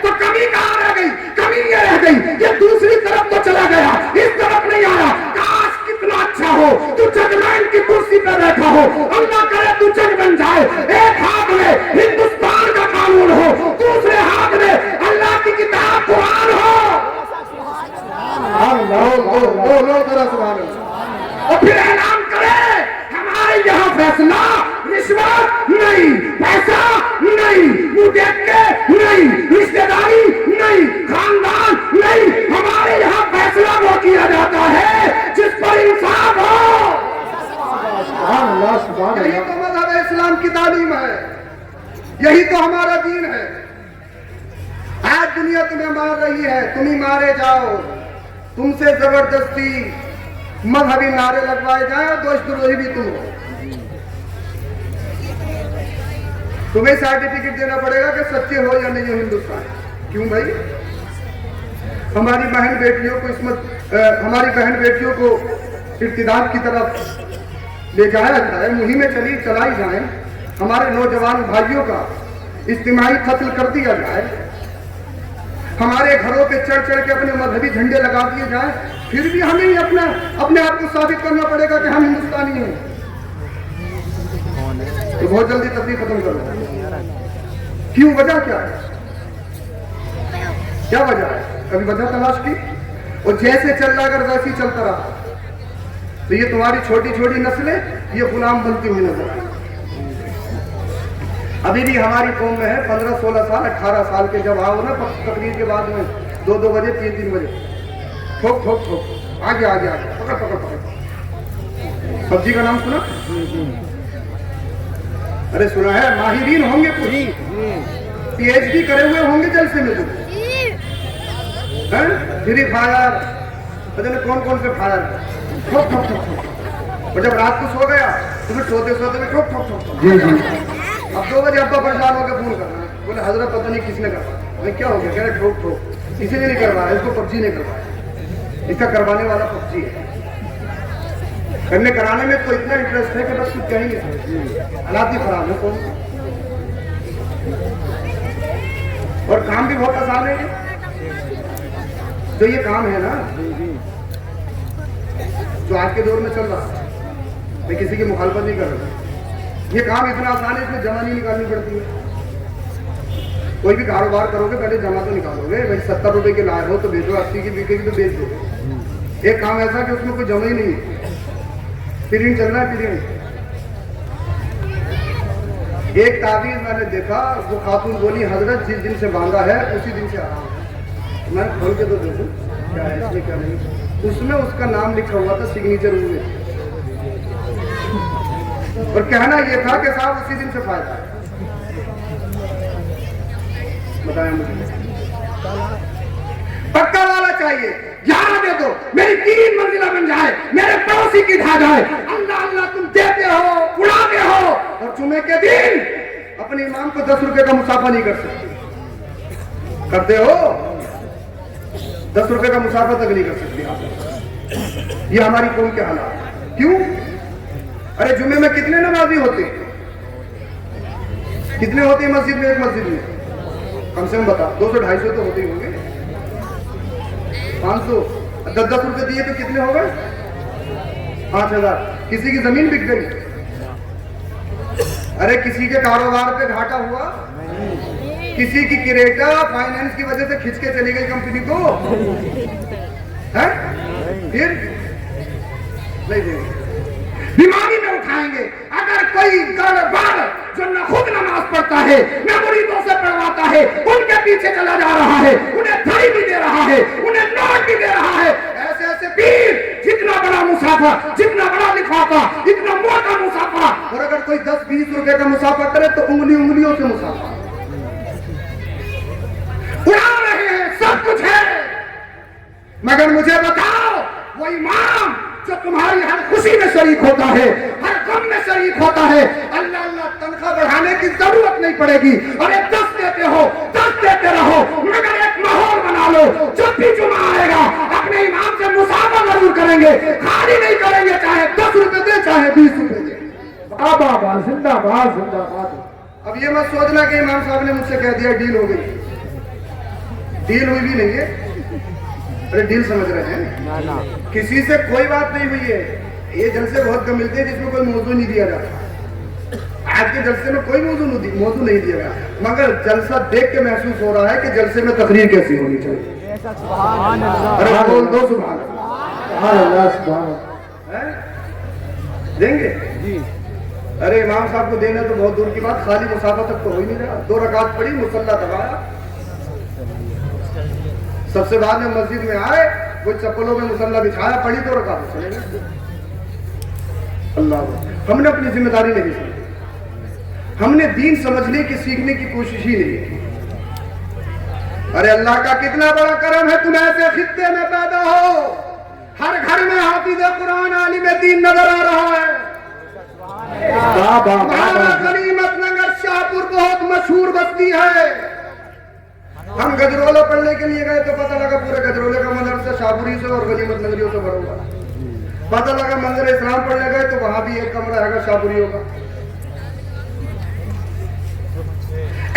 S1: तो कमी कहां रह गई? कमी ये रह गई, ये दूसरी तरफ तो चला गया, इस तरफ नहीं आया। काश कितना अच्छा हो, तू जजमैन की कुर्सी पे बैठा हो, अल्लाह करे तू जज बन जाए। एक हाथ में हिंदुस्तान का कानून हो, दूसरे हाथ में अल्लाह की किताब कुरान हो। और फिर ऐलान करे, हमारे
S2: ہمارے یہاں فیصلہ رشوت نہیں، پیسہ نہیں، منہ دیکھ کے نہیں، رشتے داری نہیں، خاندان نہیں، ہمارے یہاں فیصلہ وہ کیا جاتا ہے جس پر انصاف ہو۔ سبحان اللہ، سبحان
S1: یہی
S2: اللہ۔
S1: تو مذہب اسلام کی تعلیم ہے، یہی تو ہمارا دین ہے۔ آج دنیا تمہیں مار رہی ہے، تم ہی مارے جاؤ، تم سے زبردستی مذہبی نعرے لگوائے جائیں اور دوست دروہی بھی تم ہو۔ تمہیں سرٹیفکیٹ دینا پڑے گا کہ سچے ہو یا نہیں ہو ہندوستان۔ کیوں بھائی؟ ہماری بہن بیٹیوں کو ہماری بہن بیٹیوں کو ارتداد کی طرف لے جایا جائے، مہمیں چلائی جائیں، ہمارے نوجوان بھائیوں کا اجتماعی قتل کر دیا جائے، ہمارے گھروں پہ چڑھ چڑھ کے اپنے مذہبی جھنڈے لگا دیے جائیں، پھر بھی ہمیں ہی اپنے آپ کو ثابت کرنا پڑے گا کہ ہم ہندوستانی ہیں۔ تو بہت جلدی تفریح ختم کرو۔ کیوں؟ وجہ کیا ہے؟ کیا وجہ ہے؟ کبھی وجہ تلاش کی؟ اور جیسے چل رہا اگر ویسے ہی چلتا رہا تو یہ تمہاری چھوٹی چھوٹی نسلیں یہ غلام بنتی ہوئی نظر آئیں۔ ابھی بھی ہماری قوم میں ہے 15 16 سال 18 سال کے جب آؤ نا تقریر کے بعد میں 2 بجے 3 بجے ٹھوک ٹھوک ٹھوک آگے آگے آگے پکڑ پکڑ پکڑ۔ سبزی کا نام سنا؟ ارے سنا ہے، ماہرین ہوں گے، پوری پی ایچ ڈی کرے ہوئے ہوں گے جلسے میں، فری فائر پتہ نہیں کون کون سے فائر ٹھوک ٹھوک ٹھوک۔ اور جب رات کو سو گیا تو پھر سوتے سوتے میں ٹھوک ٹھوک ٹھوک۔ اب 2 بجے ابا پریشان ہو کے فون کرنا ہے، بولے حضرت پتہ نہیں کس نے کروا، میں کیا ہو گیا؟ کہہ رہے ٹھوک ٹھوک، کسی نے نہیں کروایا، اس کو پبجی نے کروایا، اس کا کروانے والا پبجی ہے۔ کرنے کرانے میں تو اتنا انٹرسٹ ہے کہ بس کچھ کہیں گے، حالات ہی خراب ہے کون، اور کام بھی بہت آسان ہے۔ جو یہ کام ہے نا جو آج کے دور میں چل رہا ہے، میں کسی کی مخالفت نہیں کر رہا، یہ کام اتنا آسان ہے، اس میں جمع نہیں نکالنی پڑتی ہے۔ کوئی بھی کاروبار کرو گے پہلے جمع تو نکالو گے، بھائی 70 روپے کے لائے ہو تو بیچو، 80 کی بکے گی تو بیچ دو گے۔ ایک کام ایسا کہ اس میں کوئی جمع ہی نہیں ہے، پرنٹ چل رہا ہے پرنٹ۔ ایک تعویذ میں نے دیکھا، وہ خاتون بولی حضرت جس دن سے باندھا ہے اسی دن سے آرام ہے۔ میں کھول کے تو دیکھوں کیا ہے اس میں کیا نہیں، اس میں اس کا نام لکھا ہوا تھا سگنیچر ہوئے، اور کہنا یہ تھا کہ صاحب اسی دن سے فائدہ ہے۔ بتائیں مجھے پکا والا چاہیے، یہاں دے دو، میری 3 منزلہ بن جائے، میرے پڑوسی کی ڈھا جائے، اللہ اللہ تم دیتے ہو اڑاتے ہو، اور جمعے کے دن اپنے امام کو 10 روپے کا مسافہ نہیں کر سکتے، کرتے ہو 10 روپے کا مسافہ تک نہیں کر سکتے آپ۔ یہ ہماری قوم کے حالات کیوں؟ ارے جمعے میں کتنے نمازی ہوتے ہیں؟ کتنے ہوتے ہیں مسجد میں؟ ایک مسجد میں کم سے کم بتا 200 250 تو ہوتے ہی ہوں گے، 500 10 روپے دیے تو کتنے ہو گئے؟ 5000۔ کسی کی زمین بک گئی؟ ارے کسی کے کاروبار پہ گھاٹا ہوا؟ کسی کی کریٹا فائنینس کی وجہ سے کھچ کے چلی گئی کمپنی کو؟ ہے پھر نہیں دیں گے، بیماری میں اٹھائیں گے۔ اگر کوئی کاروبار جو نہ خود نماز پڑھتا ہے نہ مریدوں سے پڑھواتا ہے، ان کے پیچھے چلا جا رہا ہے، انہیں دھڑی بھی دے رہا ہے، انہیں نوٹ بھی دے رہا ہے، ایسے ایسے پیر، جتنا بڑا مسافہ، جتنا بڑا لفافہ، اتنا موٹا مسافہ، اور اگر کوئی 10-20 روپے کا مسافہ کرے تو انگلیوں سے مسافہ اڑا رہے ہیں، سب کچھ ہے۔ مگر مجھے بتاؤ، وہ امام جو تمہاری ہر خوشی میں شریک ہوتا ہے، ہر غم میں شریک ہوتا ہے، اللہ اللہ تنخواہ بڑھانے کی ضرورت نہیں پڑے گی، اور 10 دیتے ہو 10 دیتے رہو، مگر ایک ماحول بنا لو، جب بھی جمعہ آئے گا اپنے امام سے مسافہ ضرور کریں گے، خالی نہیں کریں گے، چاہے 10 روپے دے چاہے 20 روپے دے۔
S2: آبا زندہ باد، زندہ باد۔
S1: اب یہ مت سوچنا کہ امام صاحب نے مجھ سے کہہ دیا ڈیل ہو گئی، ڈیل ہوئی بھی نہیں ہے۔ ارے ڈیل سمجھ رہے ہیں، کسی سے کوئی بات نہیں ہوئی ہے۔ یہ جلسے بہت کم ملتے ہیں جس میں کوئی موضوع نہیں دیا جاتا، آج کے جلسے میں کوئی موضوع نہیں دیا گیا، مگر جلسہ دیکھ کے محسوس ہو رہا ہے کہ جلسے میں تقریر کیسی ہونی چاہیے۔ ارے بول دو سبحان اللہ،
S2: سبحان اللہ، سبحان اللہ۔
S1: دیں گے अरे इमाम साहब को देना तो बहुत दूर की बात, खाली मुसाफा तक तो हो ही नहीं रहा। 2 रकात पढ़ी, मुसल्ला दबाया, सबसे बाद में मस्जिद में आए, वो चप्पलों में मुसल्ला बिछाया, पढ़ी 2 रकात चले गए। अल्लाह, हमने अपनी जिम्मेदारी नहीं समझी, हमने दीन समझने की सीखने की कोशिश ही नहीं की। अरे अल्लाह का कितना बड़ा करम है, तुम ऐसे खित्ते में पैदा हो, हर घर में हाफिज कुरान आलिम दीन नजर आ रहा है। गनीमत नगर शाहपुर बहुत मशहूर बस्ती है। हम गजरोला पढ़ने के लिए गए तो पता लगा पूरे गजरोले का मदरसा शाहपुरी से और गनीमत नगरियों से भरा हुआ। पता लगा मंदिर इस्लाम पढ़ने गए तो वहां भी एक कमरा है शाहपुरियों का।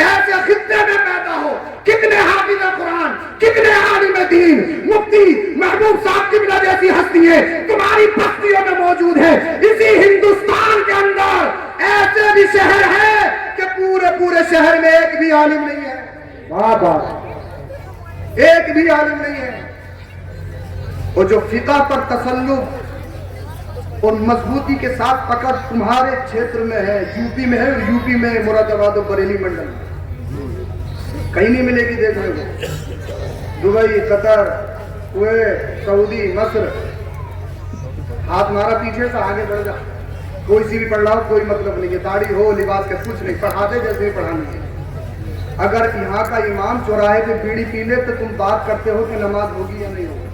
S1: ऐसे खित्ते में पैदा हो, कितने हाफिज कुरान, कितने आलिम दीन, मुफ्ती महबूब साहब किबला जैसी हस्तियां तुम्हारी बस्तियों में मौजूद है। इसी हिंदुस्तान के अंदर ऐसे भी शहर है कि पूरे शहर में एक भी आलिम नहीं है। वाह वाह, एक भी आलिम नहीं है। और जो फिका पर तसल्लुक और मजबूती के साथ पकड़ तुम्हारे क्षेत्र में है, यूपी में है, और यूपी में मुरादाबाद और बरेली मंडल कहीं नहीं मिलेगी देखने को। दुबई, कतर, कुवैत, सऊदी, मस्र, हाथ मारा पीछे से आगे बढ़ जा, कोई सी भी पढ़ रहा हो कोई मतलब नहीं है, दाढ़ी हो लिबास का कुछ नहीं, पढ़ाते जैसे ही पढ़ानी है। अगर यहाँ का इमाम चौराहे पे बीड़ी पी ले तो तुम बात करते हो कि नमाज होगी या नहीं होगी।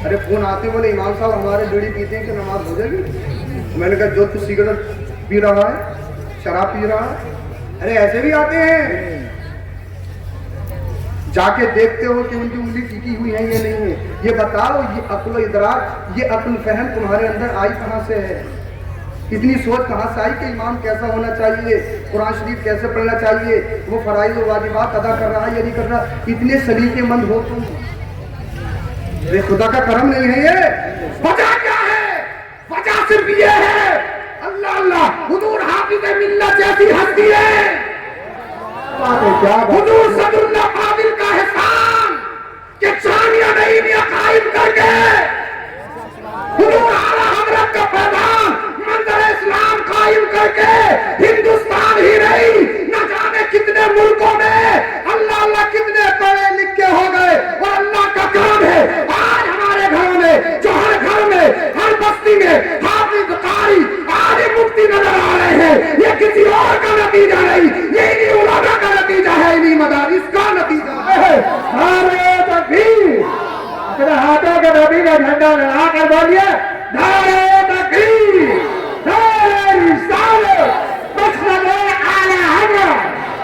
S1: अरे फोन आते बोले इमाम साहब हमारे बीड़ी पीते हैं कि नमाज हो जाएगी। मैंने कहा जो तू सिगरेट पी रहा है, शराब पी रहा है, अरे ऐसे भी आते हैं। जाके देखते हो कि उनकी उंगली टिकी हुई है या नहीं है। ये बताओ, ये अक्ल इदराक, ये अक्ल फहम तुम्हारे अंदर आई कहाँ से है? इतनी सोच कहाँ से आई कि इमाम कैसा होना चाहिए, कुरान शरीफ कैसे पढ़ना चाहिए, वो फराइज और वाजिबात अदा कर रहा है या नहीं कर रहा। इतने सलीकेमंद हो तुम। ये खुदा का करम नहीं है। ये वजह क्या है? वजह सिर्फ ये है, अल्लाह अल्लाह हुजूर हाफिज मिल्लत जैसी हस्ती है। हुजूर सदुल्लाह कादिर का एहसान कि जामिया नईमिया कायम करके हुजूर आला हजरत का पैगाम मंदिर इस्लाम कायम करके हिंदुस्तान ही नहीं न जाने कितने मुल्कों में अल्लाह अल्लाह कितने पढ़े लिखे हो गए। और अल्लाह का काम है आज हमारे घरों में, जो हर घर में, हर बस्ती में हाफिज कारी आले मुफ्ती नजर आ रहे हैं। ये किसी और का नतीजा नहीं, ये इन्हीं उलमा का नतीजा है, इन्हीं मदारिस का नतीजा है। नारे तकबीर, अपने हाथों के नबी का झंडा लहरा कर बोलिए नारे तकबीर, नारे रिसालत, मसलक आला हज़रत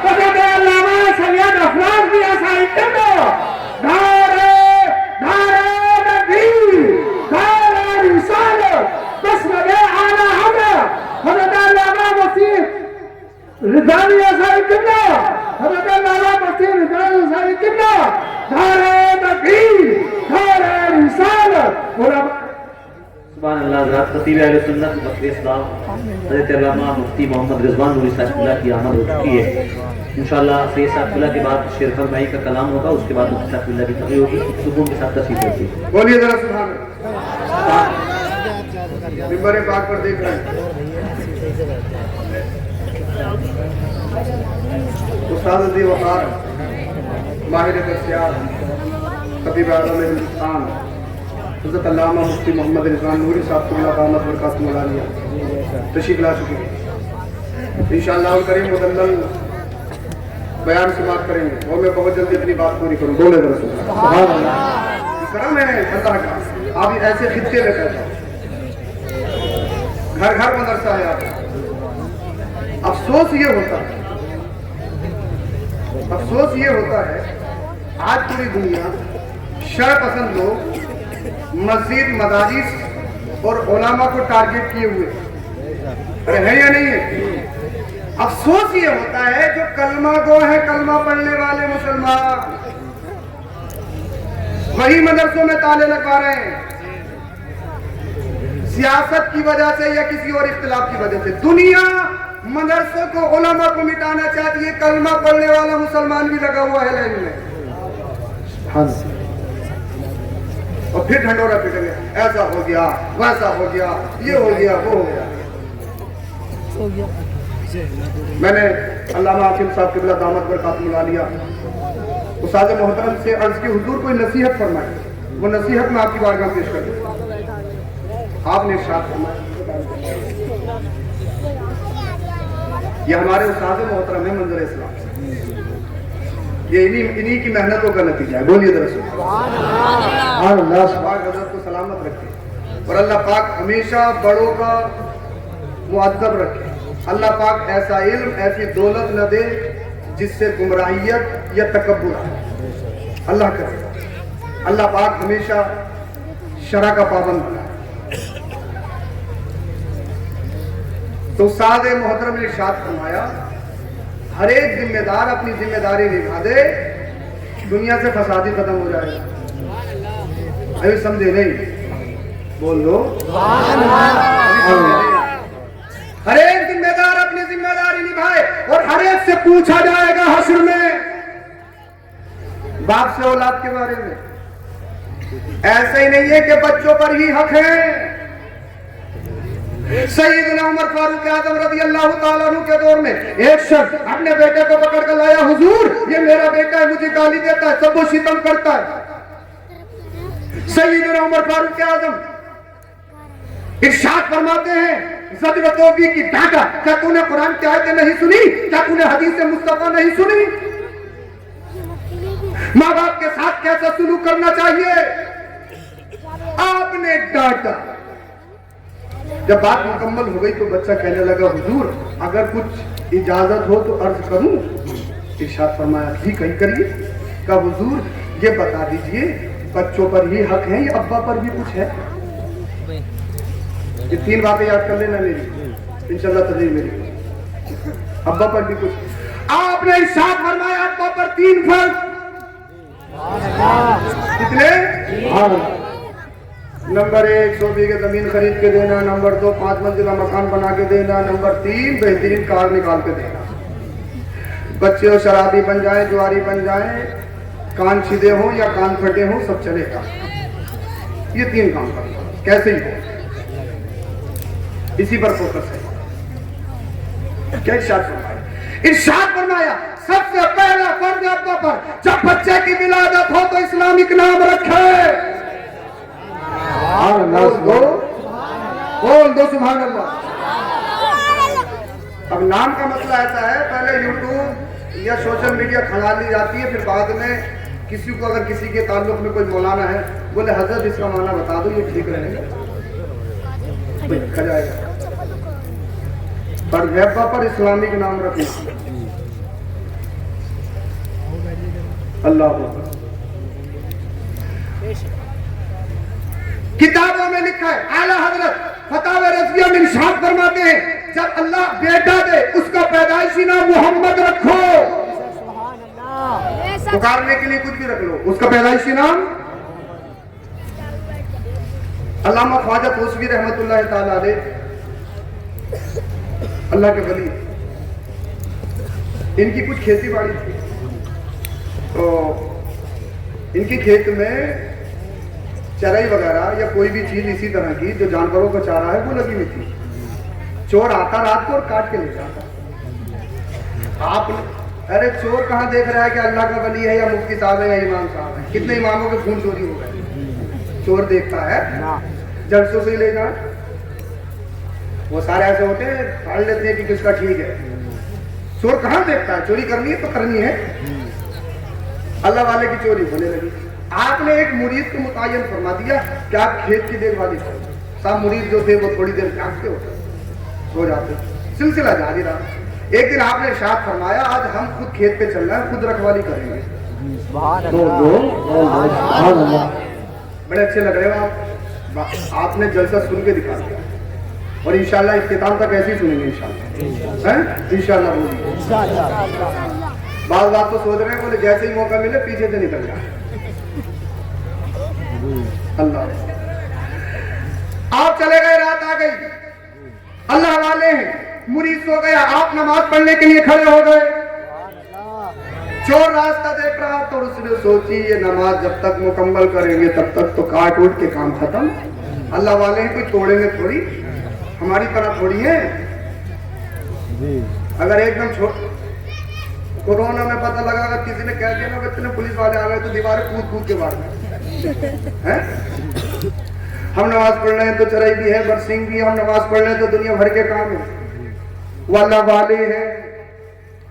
S1: हज़रत अल्लामा सैयद अफरोज मियां साहिब को नारे तकबीर, नारे रिसालत, मसलक आला हज़रत हज़रत अल्लामा मुफ्ती रिज़वानी साहिब किबला, हज़रत अल्लामा मुफ्ती रिज़वानी साहिब किबला, नारे तकबीर, नारे रिसालत।
S3: सुभान अल्लाह। हज़रत खतीब अहले सुन्नत मकतब इस्लाम हज़रत अल्लामा मुफ्ती मोहम्मद रिज़वान नूरी साहिब की आमद हो चुकी है। इंशाअल्लाह सैयद साहब के बाद शेर फरमाई का कलाम होगा, उसके बाद मुफ्ती साहब की तकरीर होगी, सुकून के साथ तशरीफ रखिए।
S1: बोलिए जरा सुभान अल्लाह। मिंबर पाक पर देख रहे हैं उस्ताद अज़ीज़ वक़ार, माहिर दरसियात, खतीब आज़म हिंदुस्तान हज़रत अल्लामा मुफ्ती मोहम्मद रिज़वान नूरी साहब को कामत बरकात मौलानिया तशरीफ ला चुके हैं। इंशाअल्लाह करीम मुदल्लल बयान से बात करेंगे और मैं बहुत जल्दी अपनी बात पूरी करूँ। बोले जरा सुभान अल्लाह। करम है अल्लाह का, आप ऐसे खित्ते में पैदा हो, घर घर मदरसा है आप। अफसोस ये होता है, अफसोस ये होता है आज पूरी दुनिया शर पसंद लोग मस्जिद, मदारिस और उलमा को टारगेट किए हुए। अरे है या नहीं है? अफसोस ये होता है जो कलमा गो है, कलमा पढ़ने वाले मुसलमान वही मदरसों में ताले लगा रहे हैं, सियासत की वजह से या किसी और इख्तिलाफ की वजह से। दुनिया मदरसों को, उलमा को मिटाना चाहती है, कलमा पढ़ने वाला मुसलमान भी लगा हुआ है लाइन में। हाँ, और फिर ढंडोरा पिटेंगे, ऐसा हो गया, वैसा हो गया, ये हो गया, वो हो गया। मैंने अल्लामा आसिम साहब क़िबला दामत बरकातुहुल आलिया उस्ताद मोहतरम से अर्ज की हुजूर कोई नसीहत फरमाई, वो नसीहत में आपकी बारगाह में पेश कर दूं। आपने इरशाद फरमाया, ये हमारे उस्ताद मोहतरम है मंजर इस्लाम, ये इन्हीं की मेहनतों का नतीजा है। बोलिए दरअसल अल्लाह पाक हज़रत को सलामत रखे और अल्लाह पाक हमेशा बड़ों का मुअद्दब रखे। अल्लाह पाक ऐसा इल्म ऐसी दौलत न दे जिससे गुमराहियत या तकब्बुर आए, अल्लाह करे। अल्लाह पाक हमेशा शरा का पाबंद बनाए। तो उस्ताद मोहतरम ने इरशाद फरमाया, हर एक जिम्मेदार अपनी जिम्मेदारी निभा दे, दुनिया से फसादी खत्म हो जाएगा। अभी समझे नहीं? बोल लो। हर एक जिम्मेदार अपनी जिम्मेदारी निभाए और हर एक से पूछा जाएगा हश्र में बाप से औलाद के बारे में। ऐसे ही नहीं है कि बच्चों पर ही हक है। सैयदना उमर फारूक आजम रज़ी अल्लाह ताला अन्हु के दौर में एक शख्स अपने बेटे को पकड़ कर लाया, हुजूर ये मेरा बेटा है, मुझे गाली देता है, सबको सितम करता है। सैयदना उमर फारूक आजम इरशाद फरमाते हैं, ज़ज्र तौबी की डांटा, क्या तूने कुरान की आयतें नहीं सुनी? क्या तूने हदीस मुस्तफा नहीं सुनी? माँ बाप के साथ कैसा सुलूक करना चाहिए? आपने डांटा। जब बात मुकम्मल हो गई तो बच्चा कहने लगा, हुजूर अगर कुछ इजाजत हो तो अर्ज करूं? इरशाद फरमाया, ठीक है करिए। कहा हुजूर ये बता दीजिए, बच्चों पर ही हक है या अब्बा पर भी कुछ है? ये तीन बातें याद कर लेना मेरी, इंशाल्लाह तजवीज़ मेरी। अब्बा पर भी कुछ। आपने इरशाद फरमाया, अब्बा पर 3 फर्ज। कितने? नंबर 1 100 बीघे जमीन खरीद के देना, नंबर 2 5 मंजिला मकान बना के देना, नंबर 3 बेहतरीन कार निकाल के देना। बच्चे हो शराबी बन जाए, जुआरी बन जाए, कान सीधे हो या कान फटे हो, सब चलेगा। ये 3 काम करना, कैसे ही हो, इसी पर फोकस है। क्या इरशाद फरमाया? इरशाद फरमाया, सबसे पहला फर्ज अब्बा पर, जब बच्चे की विलादत हो तो इस्लामिक नाम रखे। बोल दो सुभान अल्लाह। अब नाम का मसला ऐसा है, पहले यूट्यूब या सोशल मीडिया खड़ा ली जाती है, फिर बाद में किसी को अगर किसी के ताल्लुक में कोई मौलाना है, बोले हजरत इसका माना बता दो, ये ठीक रहेगा, रखा जाएगा। पर वेबा पर इस्लामिक नाम रखना। अल्लाह किताबों में लिखा है, आला हजरत फतावा रज़िया में इरशाद फरमाते हैं, जब अल्लाह बेटा दे उसका पैदाइशी नाम मोहम्मद रखो। पुकारने के लिए कुछ भी रख लो, उसका पैदाइशी नाम। अल्लामा ख्वाजा तौसीफी रहमतुल्लाह ताला अलैह, अल्लाह के वली, इनकी कुछ खेती बाड़ी थी, तो इनके खेत में चराई वगैरह या कोई भी चीज इसी तरह की जो जानवरों का चारा है वो लगी हुई थी। चोर आता रात को और काट के ले जाता। आप अरे चोर कहाँ देख रहा है कि अल्लाह का वली है या मुफ्ती साहब है या इमाम साहब है? कितने इमामों के खून चोरी हो गए। चोर देखता है जलसों से ही ले जाए, वो सारे ऐसे होते हैं, फाड़ लेते हैं कि किसका ठीक है। चोर कहाँ देखता है? चोरी करनी है तो करनी है। अल्लाह वाले की चोरी होने लगी। आपने एक मुरीद को मुतय्यन फरमा दिया कि आप खेत की देखभाली करो। सब मुरीद जो थे वो थोड़ी देर जागते होते, सो जाते, सिलसिला जारी रहा। एक दिन आपने इरशाद फरमाया, आज हम खुद खेत पे चल रहे हैं, खुद रखवाली करेंगे। बड़े अच्छे लग रहे हो आप। आपने जलसा सुन के दिखा दिया और इंशाल्लाह इख्तिताम तक ऐसे ही सुनेंगे इंशाल्लाह। इंशाल्लाह बोलिए। बात तो सोच रहे हैं, बोले जैसे ही मौका मिले पीछे से निकल जाए। अल्लाह, आप चले गए, रात आ गई, अल्लाह वाले हैं, मुरीद सो गया, आप नमाज पढ़ने के लिए खड़े हो गए। चोर रास्ता देख रहा तो उसने सोची ये नमाज जब तक मुकम्मल करेंगे तब तक तो काट उठ के काम खत्म। अल्लाह वाले हैं, कोई तोड़ेंगे थोड़ी, हमारी तरह थोड़ी है। अगर एकदम कोरोना में पता लगा अगर किसी ने कह दिया ना बच्चे ने पुलिस वाले आ गए तो दीवारें कूद कूद के मार हैं। हम नमाज पढ़ रहे हैं तो चराई भी है, बरसिंग भी है, हम नमाज पढ़ रहे हैं तो दुनिया भर के काम है। वाला वाले हैं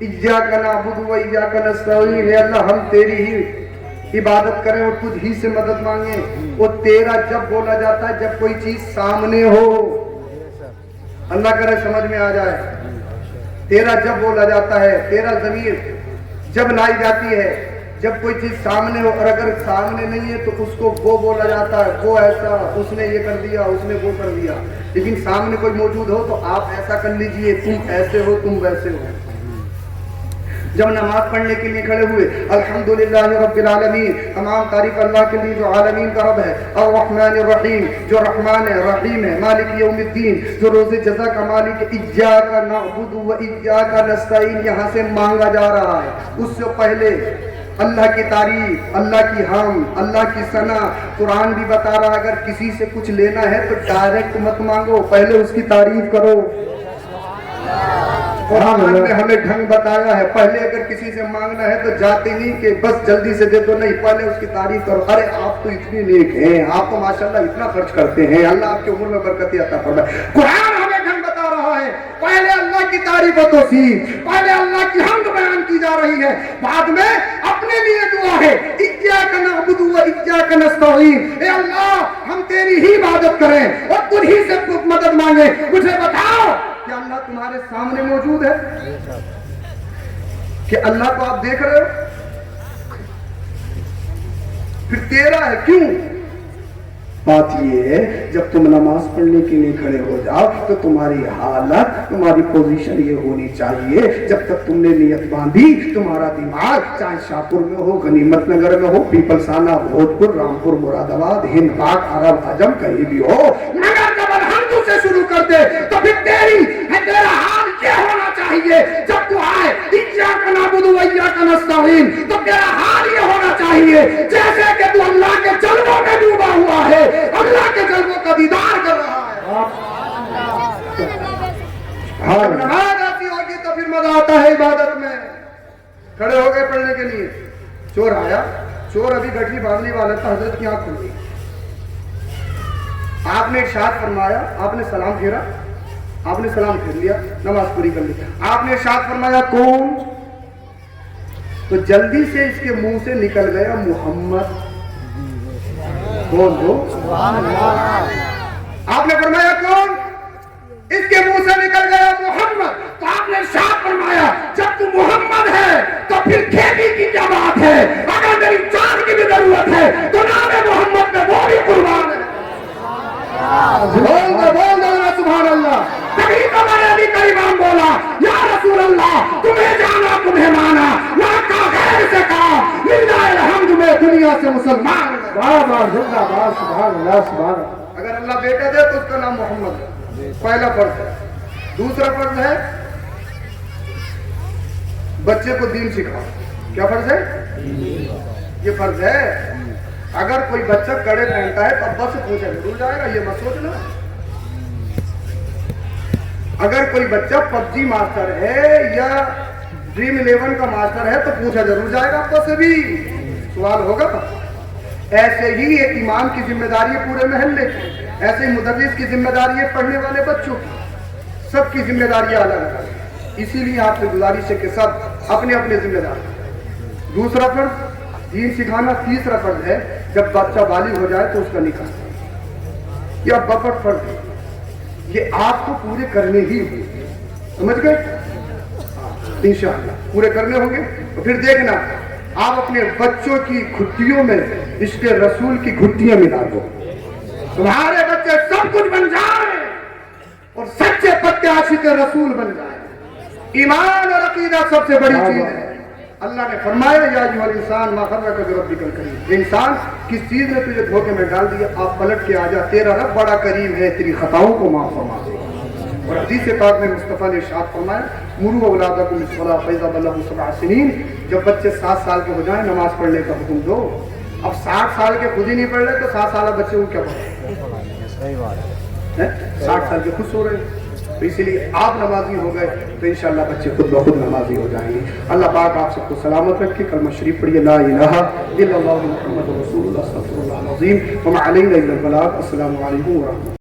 S1: इय्याका नअबुदु व इय्याका नस्तईन, है अल्लाह हम तेरी ही इबादत करें और तुझ ही से मदद मांगे। वो तेरा जब बोला जाता है जब कोई चीज सामने हो, अल्लाह करे समझ में आ जाए, तेरा जब बोला जाता है, तेरा ज़मीर जब लाई जाती है जब कोई चीज सामने हो, और अगर सामने नहीं है तो उसको वो बोला जाता है, वो ऐसा, उसने ये कर दिया, उसने वो कर दिया। लेकिन सामने कोई मौजूद हो तो आप ऐसा कर लीजिए, तुम ऐसे हो, तुम वैसे हो। जब नमाज पढ़ने के लिए खड़े हुए, अल्हम्दुलिल्लाह रब्बिल आलमीन, तमाम तारीफ अल्लाह के लिए जो आलमीन का रब है, और रहमानिर रहीम जो रहमान है, रहीम है, मालिक यौमिद्दीन जो रोज़े जज़ा का मालिक है, इय्याका नअबुदु व इय्याका नस्तईन यहाँ से मांगा जा रहा है। उससे पहले अल्लाह की तारीफ, अल्लाह की हम, अल्लाह की सना, कुरान भी बता रहा है अगर किसी से कुछ लेना है तो डायरेक्ट मत मांगो, पहले उसकी तारीफ करो। कुरान ने हमें ढंग बताया है, पहले अगर किसी से मांगना है तो जाते नहीं कि बस जल्दी से दे दो, नहीं, पहले उसकी तारीफ करो। अरे आप तो इतनी नेक हैं, आप तो माशाल्लाह इतना खर्च करते हैं, अल्लाह आपकी उम्र में बरकत अता फरमाए। कुरान हमें ढंग बता रहा है, पहले अल्लाह की तारीफ और तौसीफ, पहले अल्लाह की हम्द बयान की जा रही है, बाद में अपने लिए दुआ है, इय्याका नअबुदु व इय्याका नस्तईन, ए अल्लाह हम तेरी ही इबादत करें और तुझ ही से मदद मांगे। मुझे बताओ कि अल्लाह तुम्हारे सामने मौजूद है कि अल्लाह को आप देख रहे हो? फिर तेरा है क्यों? बात ये है जब तुम नमाज पढ़ने के लिए खड़े हो जाओ तो तुम्हारी हालत, तुम्हारी पोजीशन ये होनी चाहिए, जब तक तुमने नियत बांधी तुम्हारा दिमाग चाहे शाहपुर में हो, गनीमत नगर में हो, पीपलसाना, भोजपुर, रामपुर, मुरादाबाद, हिंद, पाक, अरब, अजम कहीं भी हो, मगर जब अलहम्दु से शुरू कर दे तो फिर तेरा हाल क्या होना चाहिए? जब तू आए इय्याका नअबुदु व इय्याका नस्तईन तो तेरा हाल ये होना चाहिए जैसे कि तू अल्लाह के जलवों में डूबा हुआ है, अल्लाह के जलवों का दीदार कर रहा है। जब नमाज आती होगी तो फिर मजा आता है इबादत में। खड़े हो गए पढ़ने के लिए, चोर आया, चोर अभी गठरी बांधने वाला था, हजरत की आंख खुल गई। आपने इरशाद फरमाया, आपने सलाम फेरा, आपने सलाम फेर लिया, नमाज पूरी कर ली। आपने इरशाद फरमाया कौन? तो जल्दी से इसके मुंह से निकल गया मुहम्मद। बोल दो आपने फरमाया कौन? इसके मुंह से निकल गया मुहम्मद। तो आपने इरशाद फरमाया जब तू मुहम्मद है तो फिर खेती की क्या बात है? अगर मेरी जान की भी जरूरत है तो नाम मोहम्मद में वो भी कुर्बान है। बोल दो ना सुभान अल्लाह। तभी तो मैंने अली का इमाम बोला या रसूल अल्लाह, तुम्हें जाना तुम्हें माना, ना का गैर से कहा, लिल्लाहिल हम्द में दुनिया से मुसलमान।
S2: जिंदाबाद जिंदाबाद, सुभान अल्लाह सुभान अल्लाह।
S1: अगर अल्लाह बेटा दे तो उसका नाम मोहम्मद है, पहला फर्ज है। दूसरा फर्ज है बच्चे को दीन सिखाओ। क्या फर्ज है? ये फर्ज है। अगर कोई बच्चा कड़े पहनता है तो अब्बा से पूछा जरूर जाएगा, ये मत सोचना। अगर कोई बच्चा पबजी मास्टर है या ड्रीम 11 का मास्टर है तो पूछा जरूर जाएगा अब्बा से भी, सवाल होगा। ऐसे ही एक इमाम की जिम्मेदारी है पूरे महल्ले की, ऐसे ही मुदर्रिस की जिम्मेदारी है पढ़ने वाले बच्चों की, सबकी जिम्मेदारियां अलग अलग। इसीलिए आपसे गुजारिश है कि सब अपने अपने जिम्मेदारी। दूसरा फर्ज दीन सिखाना। तीसरा फर्ज है जब बच्चा बालिग हो जाए तो उसका निकाह। यह बफर फर्ज है, ये आपको पूरे करने ही होंगे, समझ गए? इंशाअल्लाह पूरे करने होंगे। तो फिर देखना आप अपने बच्चों की घुट्टियों में इसके रसूल की घुट्टियां मिला दो, तुम्हारे बच्चे सब कुछ बन जाए और सच्चे पत्ते आशिक रसूल बन जाए। ईमान और अकीदा सबसे बड़ी चीज है। अल्लाह ने फरमाया या अय्युहल इंसान मा गर्रका बिरब्बिकल करीम, इंसान किस चीज ने तुझे धोखे में डाल दिया, आप पलट के आ जा, तेरा रब बड़ा करीम है, तेरी खताओं को माफ फरमा देगा। और हदीस पाक में मुस्तफा ने इरशाद फरमाया मुरू औलादकुम बिस्सलाह फइज़ा बलगू सबअ सिनीन, जब बच्चे 7 साल के हो जाएं नमाज पढ़ने का हुक्म दो। अब 60 साल के खुद ही नहीं पढ़ रहे तो 7 साल बच्चे को क्या पढ़े? 60 साल के खुद सो रहे। تو اسی لیے آپ نمازی ہو گئے تو انشاءاللہ بچے خود بخود نمازی ہو جائیں گے. اللہ پاک آپ سب کو سلامت رکھے. کلمہ شریف پڑھیے لا الہ الا اللہ محمد رسول اللہ صلی اللہ علیہ وسلم وما علینا الا البلاغ. السلام علیکم ورحمۃ اللہ.